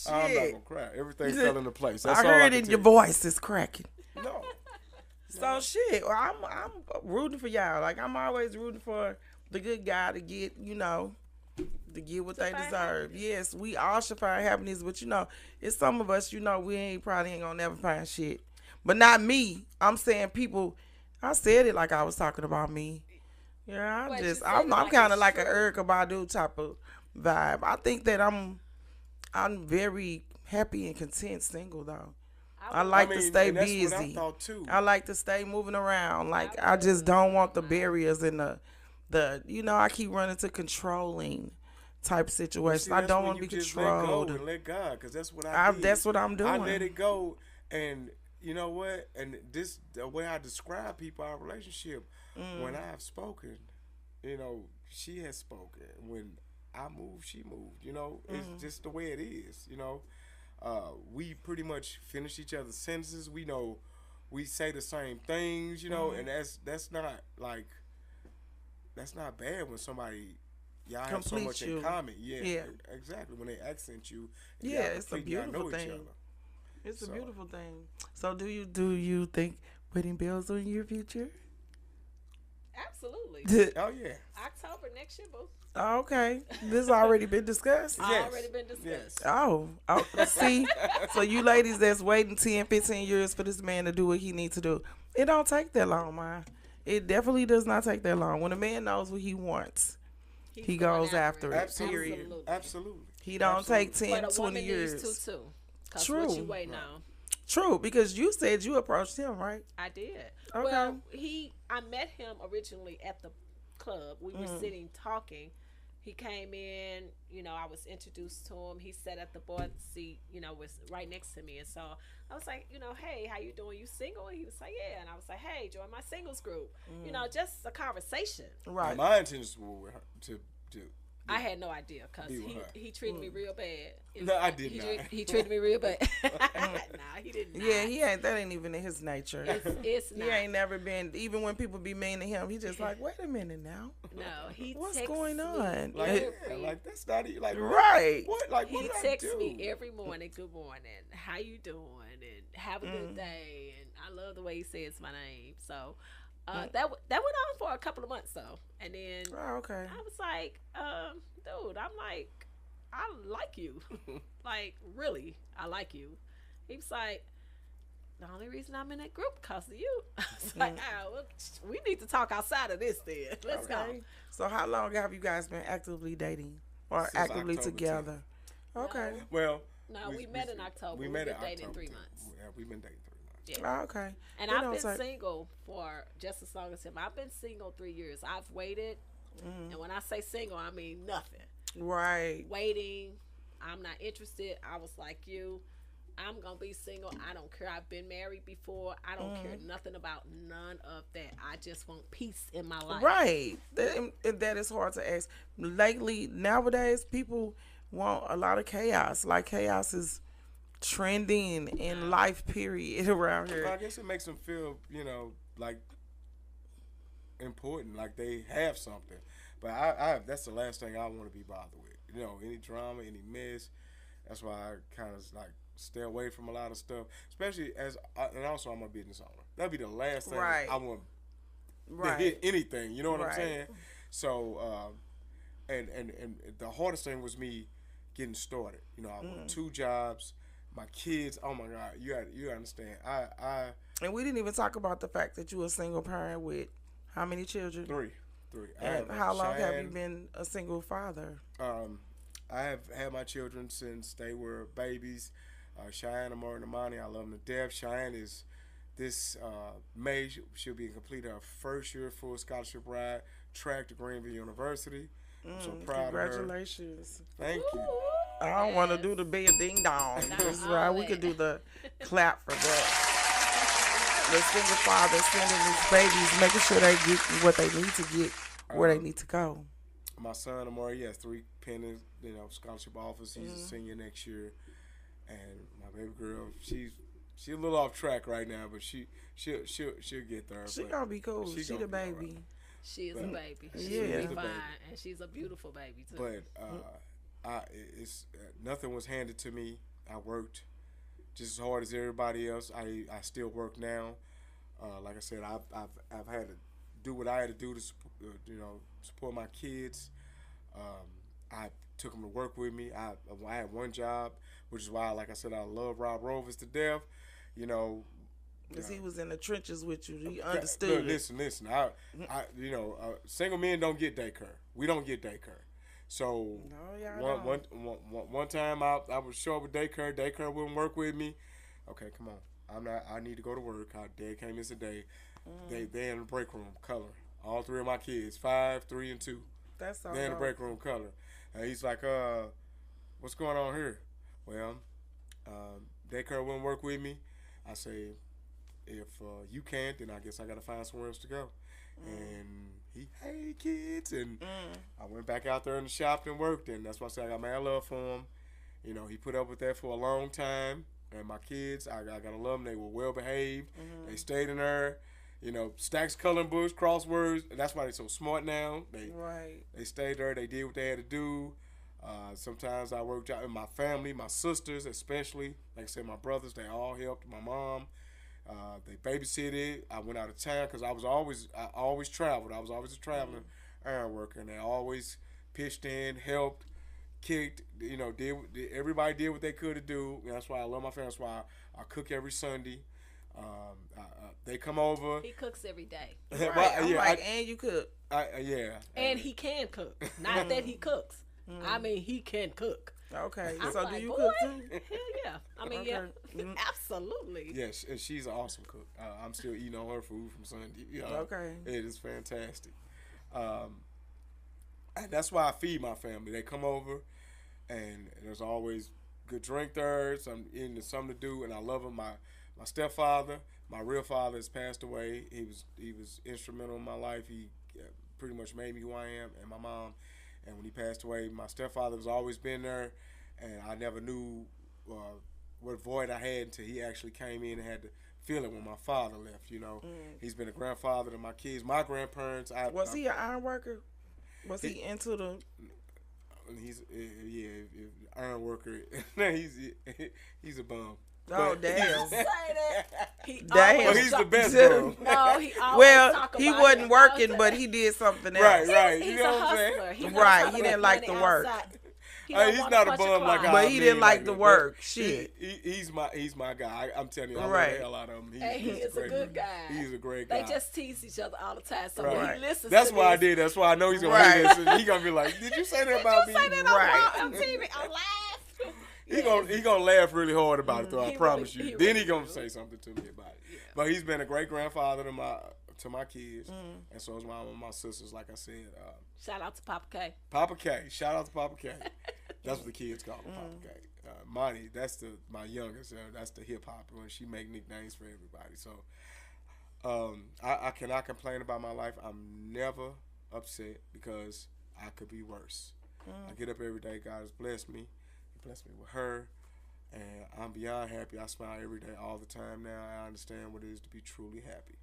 I'm not gonna cry. Everything fell into place. That's I heard it in your voice. It's cracking. No. So shit. Well, I'm rooting for y'all. Like, I'm always rooting for the good guy to get, you know, to get what they deserve. Yes, we all should find happiness, but you know, it's some of us, you know, we probably ain't gonna never find shit. But not me. I'm saying people. I said it like I was talking about me. Yeah, I'm kind of like an Erykah Badu type of vibe. I think that I'm very happy and content single though. I like to stay busy. What I thought too. I like to stay moving around. Like, I just don't want the barriers and the you know, I keep running to controlling type situations. I don't want to be controlled. Let go and let God, because that's what I did. That's what I'm doing. I let it go, and you know what? And this, the way I describe people, our relationship, when I've spoken, you know, she has spoken. When I move, she moved. You know, it's just the way it is. You know, we pretty much finish each other's sentences. We know we say the same things. You know, and that's not like, that's not bad when somebody, y'all have so much in common. Yeah, exactly. When they accent you, it's a beautiful thing. It's a beautiful thing. So do you think wedding bells are in your future? Absolutely. Oh yeah. October next year, boo. Oh, okay. This has already been discussed? Yes. Already been discussed. Yes. Oh, see? So you ladies that's waiting 10, 15 years for this man to do what he needs to do, it don't take that long, man. It definitely does not take that long. When a man knows what he wants, he goes after it. Period. Absolutely. He don't take 10, 20 years. Needs to, too. True. What you waiting on? True, because you said you approached him, right? I did. Okay. Well, I met him originally at the club. We were sitting talking. He came in, you know, I was introduced to him. He sat at the bar seat, you know, was right next to me. And so I was like, you know, hey, how you doing? You single? And he was like, yeah. And I was like, hey, join my singles group. You know, just a conversation. Right. My intentions were to I had no idea because he treated me real bad. No, I did not. He treated me real bad. Nah, he didn't. Yeah, that ain't even in his nature. It's not. He ain't never been, even when people be mean to him, he just like, wait a minute now. No, what's going on? Like that's not like right. What? Like he texts me every morning. Good morning. How you doing? And have a good day. And I love the way he says my name. So. That went on for a couple of months though, and then I was like, dude, I'm like, I like you, like really, I like you. He was like, the only reason I'm in that group because of you. I was like, well, we need to talk outside of this then. Let's go. So how long have you guys been actively dating or since actively October together? 10th. Okay. Well, no, we met in October. We've been dating 3 months. Yeah, we've been dating 3 months. Yeah. Oh, okay. And I've been single for just as long as him. I've been single 3 years. I've waited. And when I say single, I mean nothing. Right. Waiting. I'm not interested. I was like you. I'm going to be single. I don't care. I've been married before. I don't care nothing about none of that. I just want peace in my life. Right. That is hard to ask. Lately, nowadays, people want a lot of chaos. Like, chaos is trending in life period around here. Well, I guess it makes them feel, you know, like important, like they have something. But I that's the last thing I want to be bothered with. You know, any drama, any mess. That's why I kind of like stay away from a lot of stuff, especially and also I'm a business owner. That'd be the last thing I want to hit anything. You know what I'm saying? So, and the hardest thing was me getting started. You know, I worked 2 jobs. My kids, oh my God, you understand. And we didn't even talk about the fact that you a single parent with how many children? 3. And how long have you been a single father? I have had my children since they were babies. Cheyenne, Amari, and Amani, I love them to death. Cheyenne is this May, she'll be complete her first year full scholarship ride track to Greenville University. I'm so proud of her. Congratulations. Thank you. I don't want to do the big ding dong. This is right. We could do the clap for that. The single father sending these babies, making sure they get what they need to get, where they need to go. My son Amari, he has 3 pending, scholarship offers. He's a senior next year, and my baby girl, she's a little off track right now, but she'll get there. She gonna be cool. She the baby. Right. She is a baby. She's fine, and she's a beautiful baby too. But it's nothing was handed to me. I worked just as hard as everybody else. I still work now. Like I said, I've had to do what I had to do to support my kids. I took them to work with me. I had 1 job, which is why, like I said, I love Rob Rovers to death. Because he was in the trenches with you. He understood. Listen. Single men don't get daycare. We don't get daycare. So one time I was short with daycare. Daycare wouldn't work with me. Okay, come on. I need to go to work. Dad came in today. They in the break room color. All 3 of my kids, 5, 3, and 2. That's all. They in the break room color. And he's like, what's going on here? Well, daycare wouldn't work with me. I say, if you can't, then I guess I got to find somewhere else to go. And hey kids, and I went back out there in the shop and worked, and that's why I said I got mad love for him. He put up with that for a long time, and my kids, I gotta love them. They were well behaved. They stayed in there. Stacks, coloring books, crosswords. That's why they're so smart now. They stayed there. They did what they had to do. Sometimes I worked out with my family, my sisters especially. Like I said, my brothers, they all helped. My mom, they babysitted. I went out of town because I always traveled. I was always a traveling iron worker, and they always pitched in, helped, kicked. Everybody did what they could to do. And that's why I love my family. That's why I cook every Sunday. They come over. He cooks every day. Right. And you cook. And he can cook. Not that he cooks. I mean, he can cook. Okay. I'm so like, do you boy, cook too? Hell yeah. I mean, yeah. Absolutely. Yes, and she's an awesome cook. I'm still eating on her food from Sunday. Okay. It is fantastic. And that's why I feed my family. They come over, and there's always good drink there, something to do, and I love them. My stepfather, my real father, has passed away. He was instrumental in my life. He pretty much made me who I am, and my mom. And when he passed away, my stepfather has always been there, and I never knew what void I had until he actually came in and had to feel it when my father left. He's been a grandfather to my kids, my grandparents. Was he an iron worker? Was he into the? He's iron worker. he's a bum. Oh damn! Say that. Well, he's the best bum. No, he always talk about he wasn't working, but he did something else. Right. He's You know a what I'm saying? hustler. He didn't like the work. He's not a bum like I. But he didn't like the work. Shit. He's my guy. I'm telling you, I love the hell out of him. He is a good guy. He's a great guy. They just tease each other all the time. So when he listens That's to why I this, did. That's why I know he's gonna hear this. And he's gonna be like, "Did you say that about me?" Did you say that on TV? I laughed. He gonna laugh really hard about it, though. I promise you. He Then really he gonna say something to me about it. Yeah. But he's been a great grandfather to my kids, and so is my sisters. Like I said, shout out to Papa K. Papa K. Shout out to Papa K. That's what the kids call him, Papa K. Monty, that's my youngest. That's the hip hop one. She make nicknames for everybody. So I cannot complain about my life. I'm never upset because I could be worse. I get up every day. God has blessed me. He blessed me with her, and I'm beyond happy. I smile every day, all the time now. I understand what it is to be truly happy.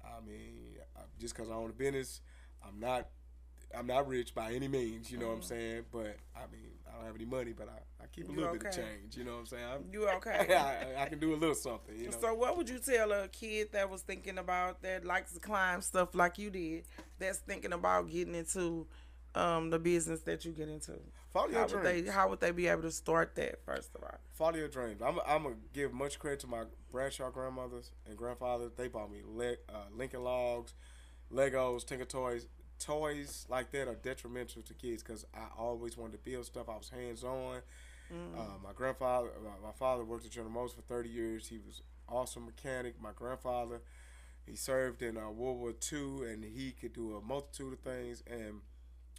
I mean, just because I own a business, I'm not rich by any means, you know what I'm saying? But I mean, I don't have any money, but I keep a little bit of change, you know what I'm saying? You okay? I can do a little something, you know. So what would you tell a kid that was thinking about, that likes to climb stuff like you did, that's thinking about getting into the business that you get into? Follow your dreams. How would they be able to start that, first of all? Follow your dreams. I'm going to give much credit to my Bradshaw grandmothers and grandfathers. They bought me Lincoln Logs, Legos, Tinker Toys. Toys like that are detrimental to kids because I always wanted to build stuff. I was hands-on. My father worked at General Motors for 30 years. He was an awesome mechanic. My grandfather, he served in World War II, and he could do a multitude of things. And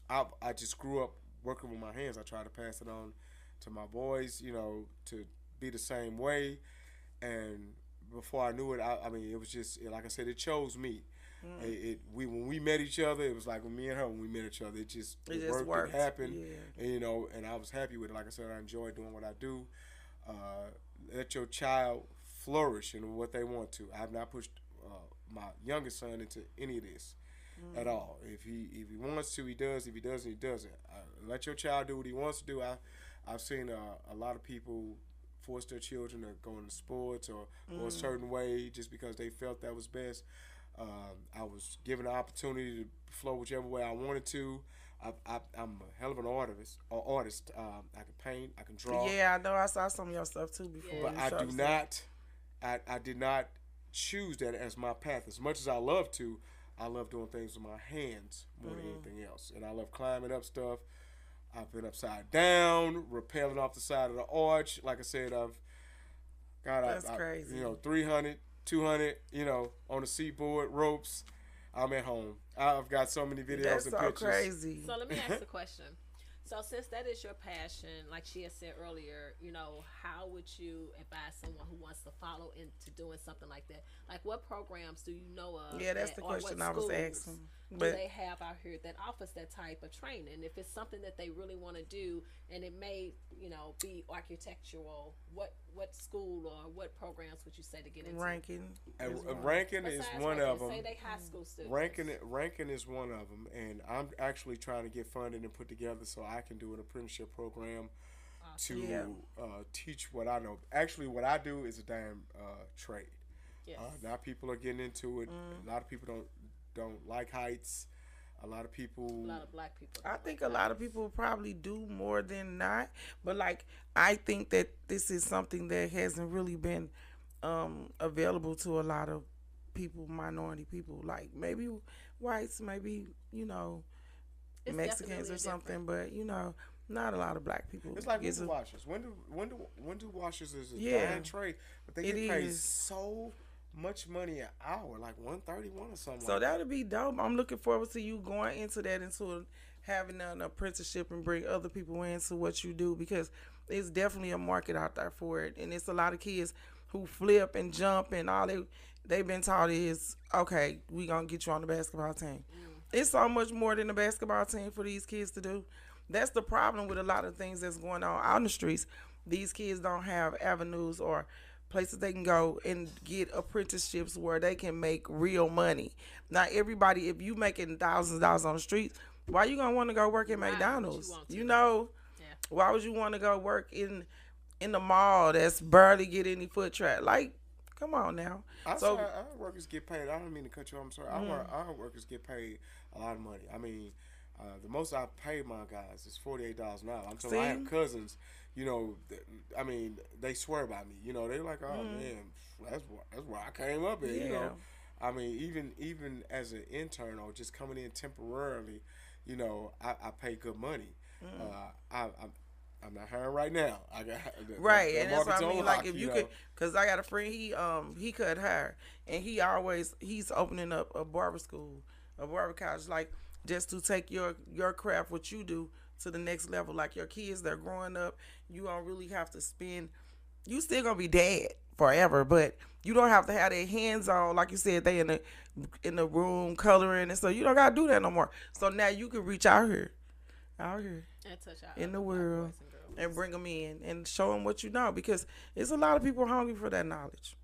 I just grew up working with my hands. I tried to pass it on to my boys, you know, to be the same way. And before I knew it, I mean, it was just, like I said, it chose me. When we met each other, it was like when me and her, when we met each other, it just worked. It happened, and, you know, and I was happy with it. Like I said, I enjoy doing what I do. Let your child flourish in what they want to. I have not pushed my youngest son into any of this at all. If he wants to, he does. If he doesn't, he doesn't. Let your child do what he wants to do. I've seen a lot of people force their children to go into sports or go a certain way just because they felt that was best. I was given the opportunity to flow whichever way I wanted to. I'm a hell of an artist. I can paint. I can draw. Yeah, I know. I saw some of your stuff too before. But I did not choose that as my path. As much as I love to, I love doing things with my hands more than anything else. And I love climbing up stuff. I've been upside down, rappelling off the side of the arch. Like I said, That's crazy. 300. 200, on the seaboard, ropes. I'm at home. I've got so many videos and pictures. That's so crazy. So let me ask a question. So since that is your passion, like she had said earlier, how would you advise someone who wants to follow into doing something like that? Like, what programs do you know of? Yeah, that's the question I was asking. Do they have out here that offers that type of training? If it's something that they really want to do, and it may, be architectural, what school or what programs would you say to get into? Rankin is one of them. Say they high school students. Rankin is one of them, and I'm actually trying to get funded and put together so I can do an apprenticeship program to teach what I know. Actually, what I do is a damn trade. Yes. Now people are getting into it. A lot of people don't like heights. A lot of black people. I think a lot of people probably do more than not. But I think that this is something that hasn't really been available to a lot of people, minority people. Like maybe whites, maybe, it's Mexicans or something. But, not a lot of black people. It's like window washers. Window washers is a giant trade. But they get paid so much money an hour, like $131 or something. So that'll be dope. I'm looking forward to you going into that, into having an apprenticeship and bring other people into what you do, because it's definitely a market out there for it. And it's a lot of kids who flip and jump, and all they've been taught is, okay, we gonna get you on the basketball team. It's so much more than a basketball team for these kids to do. That's the problem with a lot of things that's going on out in the streets. These kids don't have avenues or places they can go and get apprenticeships where they can make real money. Not everybody, if you making thousands of dollars on the streets, why you gonna want to go work at McDonald's? Why would you want to go work in the mall that's barely get any foot traffic? Like, come on now. Our workers get paid. I don't mean to cut you off. I'm sorry. Our workers get paid a lot of money. I mean, the most I pay my guys is $48 an hour. I'm telling you, I have cousins. I mean, they swear by me. They're like, oh man, that's where I came up at. I mean, even as an intern or just coming in temporarily, I pay good money. I'm not hiring right now. I got and that's what I mean. Like, if you could, because I got a friend, he could hire, and he's opening up a barber school, a barber college, like just to take your craft, what you do, to the next level. Like, your kids, they're growing up. You don't really have to spend. You still gonna be dad forever, but you don't have to have their hands on. Like you said, they in the room coloring, and so you don't gotta do that no more. So now you can reach out here, and touch out in the world, and bring them in and show them what you know, because it's a lot of people hungry for that knowledge.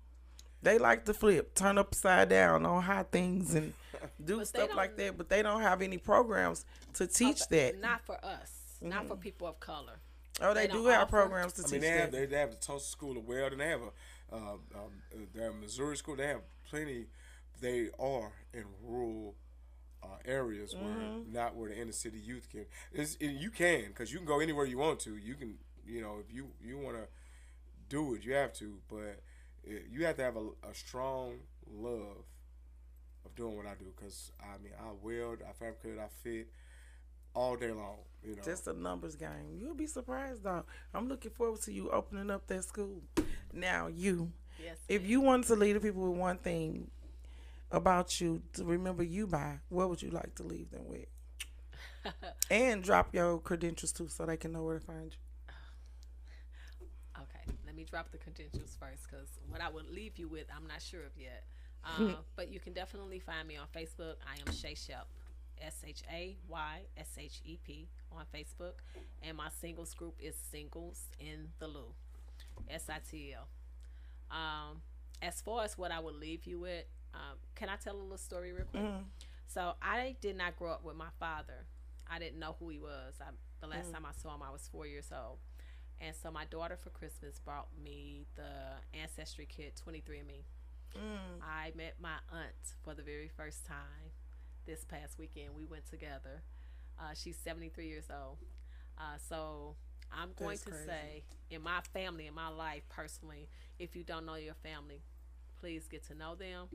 They like to flip, turn upside down on high things and do stuff like that, but they don't have any programs to teach that. Not for us, not for people of color. Oh, they do have programs to teach that. They have the Tulsa School of Welding. They have their Missouri School. They have plenty. They are in rural areas where not where the inner city youth can. You can, because you can go anywhere you want to. You can, if you want to do it, you have to. But you have to have a strong love of doing what I do. Because I weld, I fabricate, I fit all day long. Just a numbers game. You'll be surprised, though. I'm looking forward to you opening up that school. Now, if you wanted to leave the people with one thing about you to remember you by, what would you like to leave them with? And drop your credentials too, so they can know where to find you. Okay, let me drop the credentials first, because what I would leave you with, I'm not sure of yet. But you can definitely find me on Facebook. I am Shay Shep, SHAYSHEP on Facebook, and my singles group is Singles in the Lou, SITL. As far as what I would leave you with, can I tell a little story real quick? So I did not grow up with my father. I didn't know who he was. The last time I saw him, I was 4 years old. And so my daughter for Christmas brought me the Ancestry kit, 23andMe. I met my aunt for the very first time this past weekend. We went together. She's 73 years old. So I'm going to say, in my family, in my life personally, if you don't know your family, please get to know them.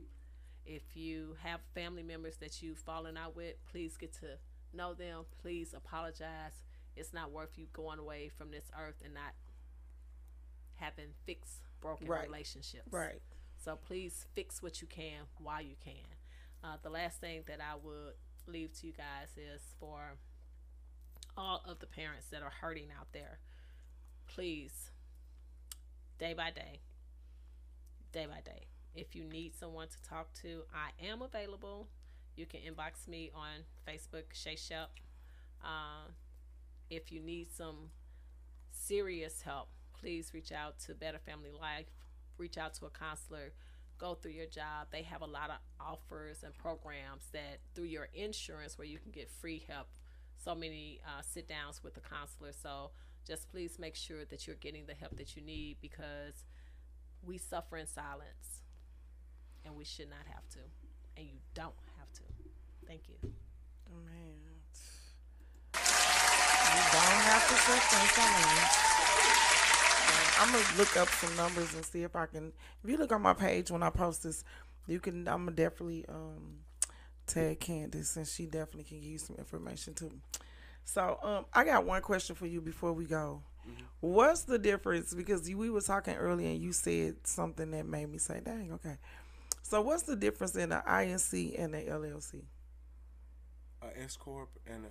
If you have family members that you've fallen out with, please get to know them. Please apologize. It's not worth you going away from this earth and not having fixed broken relationships. Right. So please fix what you can while you can. The last thing that I would leave to you guys is for all of the parents that are hurting out there, please, day by day, if you need someone to talk to, I am available. You can inbox me on Facebook, Shay Shep. If you need some serious help, please reach out to Better Family Life. Reach out to a counselor. Go through your job. They have a lot of offers and programs that through your insurance where you can get free help. So many sit downs with a counselor. So just please make sure that you're getting the help that you need, because we suffer in silence and we should not have to. And you don't have to. Thank you. Oh, man. You don't have to suffer in silence. I'm gonna look up some numbers and see if I can. If you look on my page when I post this, you can. I'm gonna definitely tag Candace, and she definitely can give you some information too. So I got one question for you before we go. What's the difference? Because we were talking earlier, and you said something that made me say, "Dang, okay." So what's the difference in an INC and an LLC? S corp and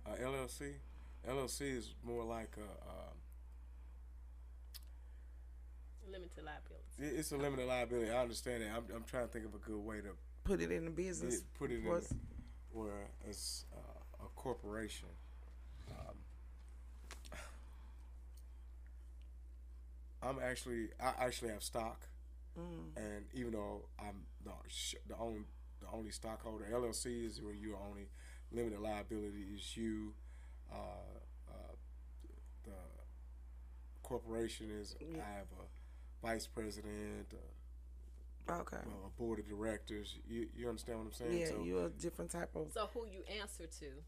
a LLC. LLC is more like a limited liability. It's a limited liability. I understand that. I'm trying to think of a good way to put it in the business. Put it in where it's a corporation. I actually have stock, and even though I'm the only stockholder, LLC is where you're only limited liability is you. The corporation is I have a vice president, okay, a board of directors. You understand what I'm saying? Yeah, so, you're a different type of. So who you answer to,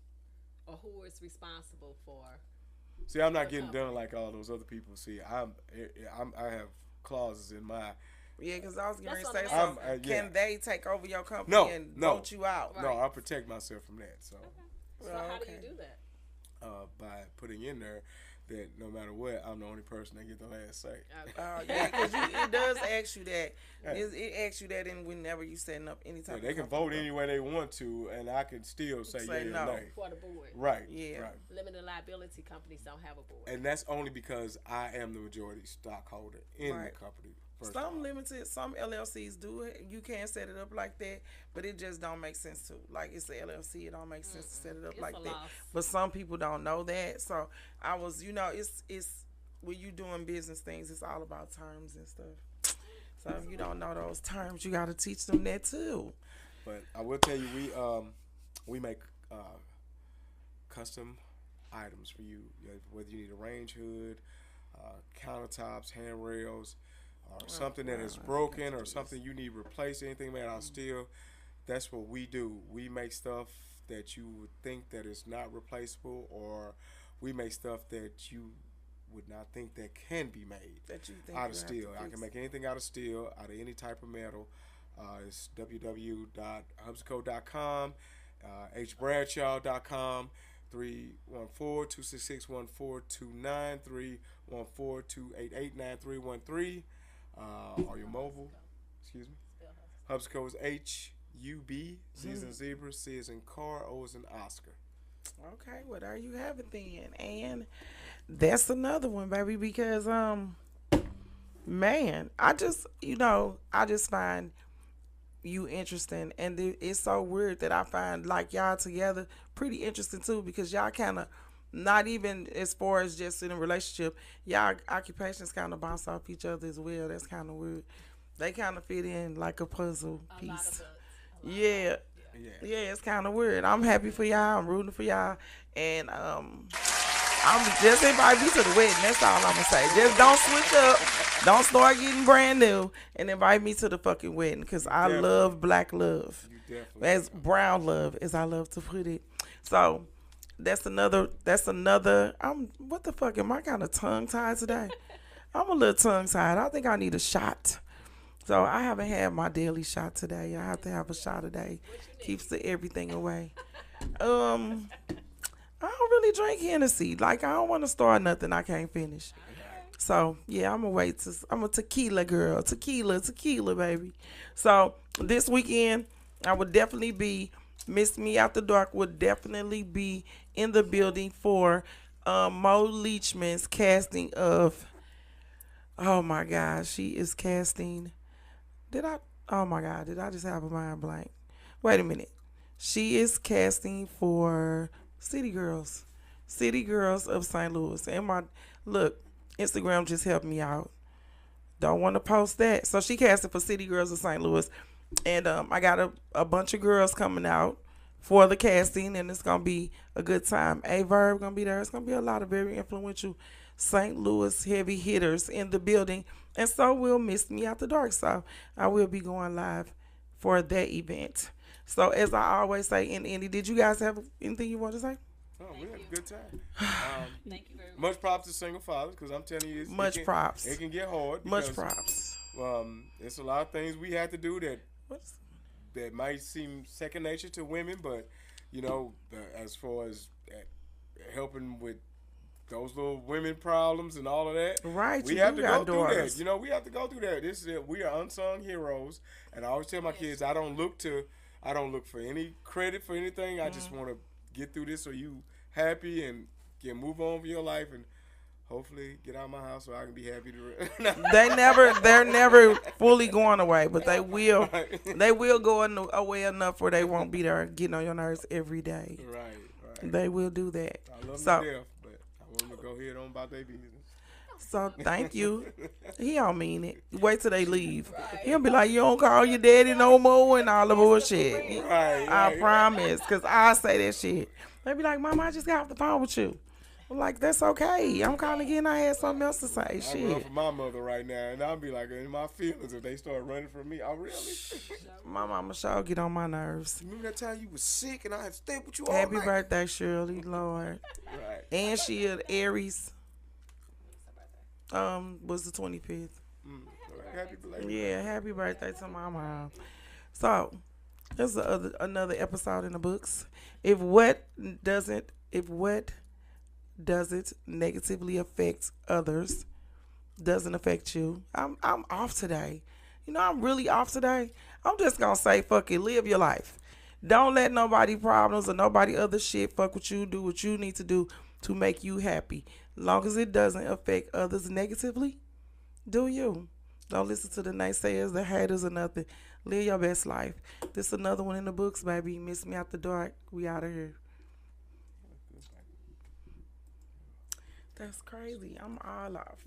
or who is responsible for? See, I'm not getting done like all those other people. See, I have clauses in my. Yeah, because I was going to say something. Can they take over your company and vote you out? Right. No, I protect myself from that. So, so how do you do that? By putting in there that no matter what, I'm the only person that get the last say. Yeah, because it does ask you that. It asks you that in whenever you setting up any type of they can vote any way they want to, and I can still say yeah no. or nay. For the board. Right. Yeah. Right. Limited liability companies don't have a board. And that's only because I am the majority stockholder in the company. Some limited, some LLCs do it. You can set it up like that, but it just don't make sense to. Like, it's an LLC, it don't make sense to set it up like that. Loss. But some people don't know that. So I was, it's when you doing business things, it's all about terms and stuff. So if you don't know those terms, you got to teach them that too. But I will tell you, we make custom items for you. Whether you need a range hood, countertops, handrails, or something that is broken, or something you need replaced, anything made out of steel. That's what we do. We make stuff that you would think that is not replaceable, or we make stuff that you would not think that can be made out of steel. I can make anything out of steel, out of any type of metal. It's www.hubsco.com, hbradshaw.com, 314-266-1429, 314-288-9313, or your mobile. Excuse me. Hubsco is HUB, Z as in zebra, C as in car, O as in Oscar. Okay, well there you have it then, and that's another one, baby. Because man, I just find you interesting, and it's so weird that I find like y'all together pretty interesting too, because y'all kind of not even as far as just in a relationship, y'all occupations kind of bounce off each other as well. That's kind of weird. They kind of fit in like a puzzle piece. Yeah, it's kind of weird. I'm happy for y'all. I'm rooting for y'all, and I'm just invite me to the wedding. That's all I'm gonna say. Just don't switch up. Don't start getting brand new, and invite me to the fucking wedding, because I love black love, as brown love, as I love to put it. So that's another. What the fuck am I kind of tongue tied today? I'm a little tongue tied. I think I need a shot. So I haven't had my daily shot today. I have to have a shot a day. Keeps everything away. I don't really drink Hennessy. Like, I don't want to start nothing I can't finish. So yeah, I'm a tequila girl. Tequila, baby. So this weekend, I would definitely be, Miss Me After Dark would definitely be in the building for Mo Leachman's casting of, oh my God, she is casting. Did I just have a mind blank? Wait a minute. She is casting for City Girls of St. Louis. And look, Instagram just helped me out. Don't want to post that. So she casted for City Girls of St. Louis. And I got a bunch of girls coming out for the casting, and it's going to be a good time. A-Verb going to be there. It's going to be a lot of very influential St. Louis heavy hitters in the building, and so will Miss Me After Dark. So I will be going live for that event. So as I always say, and Andy, did you guys have anything you want to say? Oh, we had a good time. Thank you very much. Much props to single fathers, because I'm telling you, props. It can get hard. Much props. It's a lot of things we have to do that might seem second nature to women, but as far as helping with those little women problems and all of that, right? We have to go through that. We have to go through that. We are unsung heroes, and I always tell my kids, I don't look for any credit for anything. I just want to get through this so you happy and can move on with your life, and hopefully get out of my house so I can be happy to. They're never fully going away, but they will. They will go away enough where they won't be there getting on your nerves every day. Right. They will do that. I love them to death, but I want them to go ahead on about their business. So thank you. He don't mean it. Wait till they leave. He'll be like, you don't call your daddy no more and all the bullshit. I promise, because I say that shit. They be like, Mama, I just got off the phone with you. I'm like, that's okay. I'm calling again. I had something else to say. I run for my mother right now, and I'll be like, in my feelings if they start running from me. Oh, really? My mama sure get on my nerves. Remember that time you was sick and I had to stay with you all night? Happy birthday, Shirley, Lord. Right. And she an Aries. Was the 25th. Happy birthday. Yeah, happy birthday to my mom. So, there's another episode in the books. If what doesn't negatively affect others doesn't affect you. I'm off today. I'm really off today. I'm just gonna say, fuck it, live your life. Don't let nobody problems or nobody other shit fuck with you. Do what you need to do to make you happy. Long as it doesn't affect others negatively, do you. Don't listen to the naysayers, the haters, or nothing. Live your best life. This is another one in the books, baby. Miss Me After Dark. We out of here. That's crazy. I'm all off.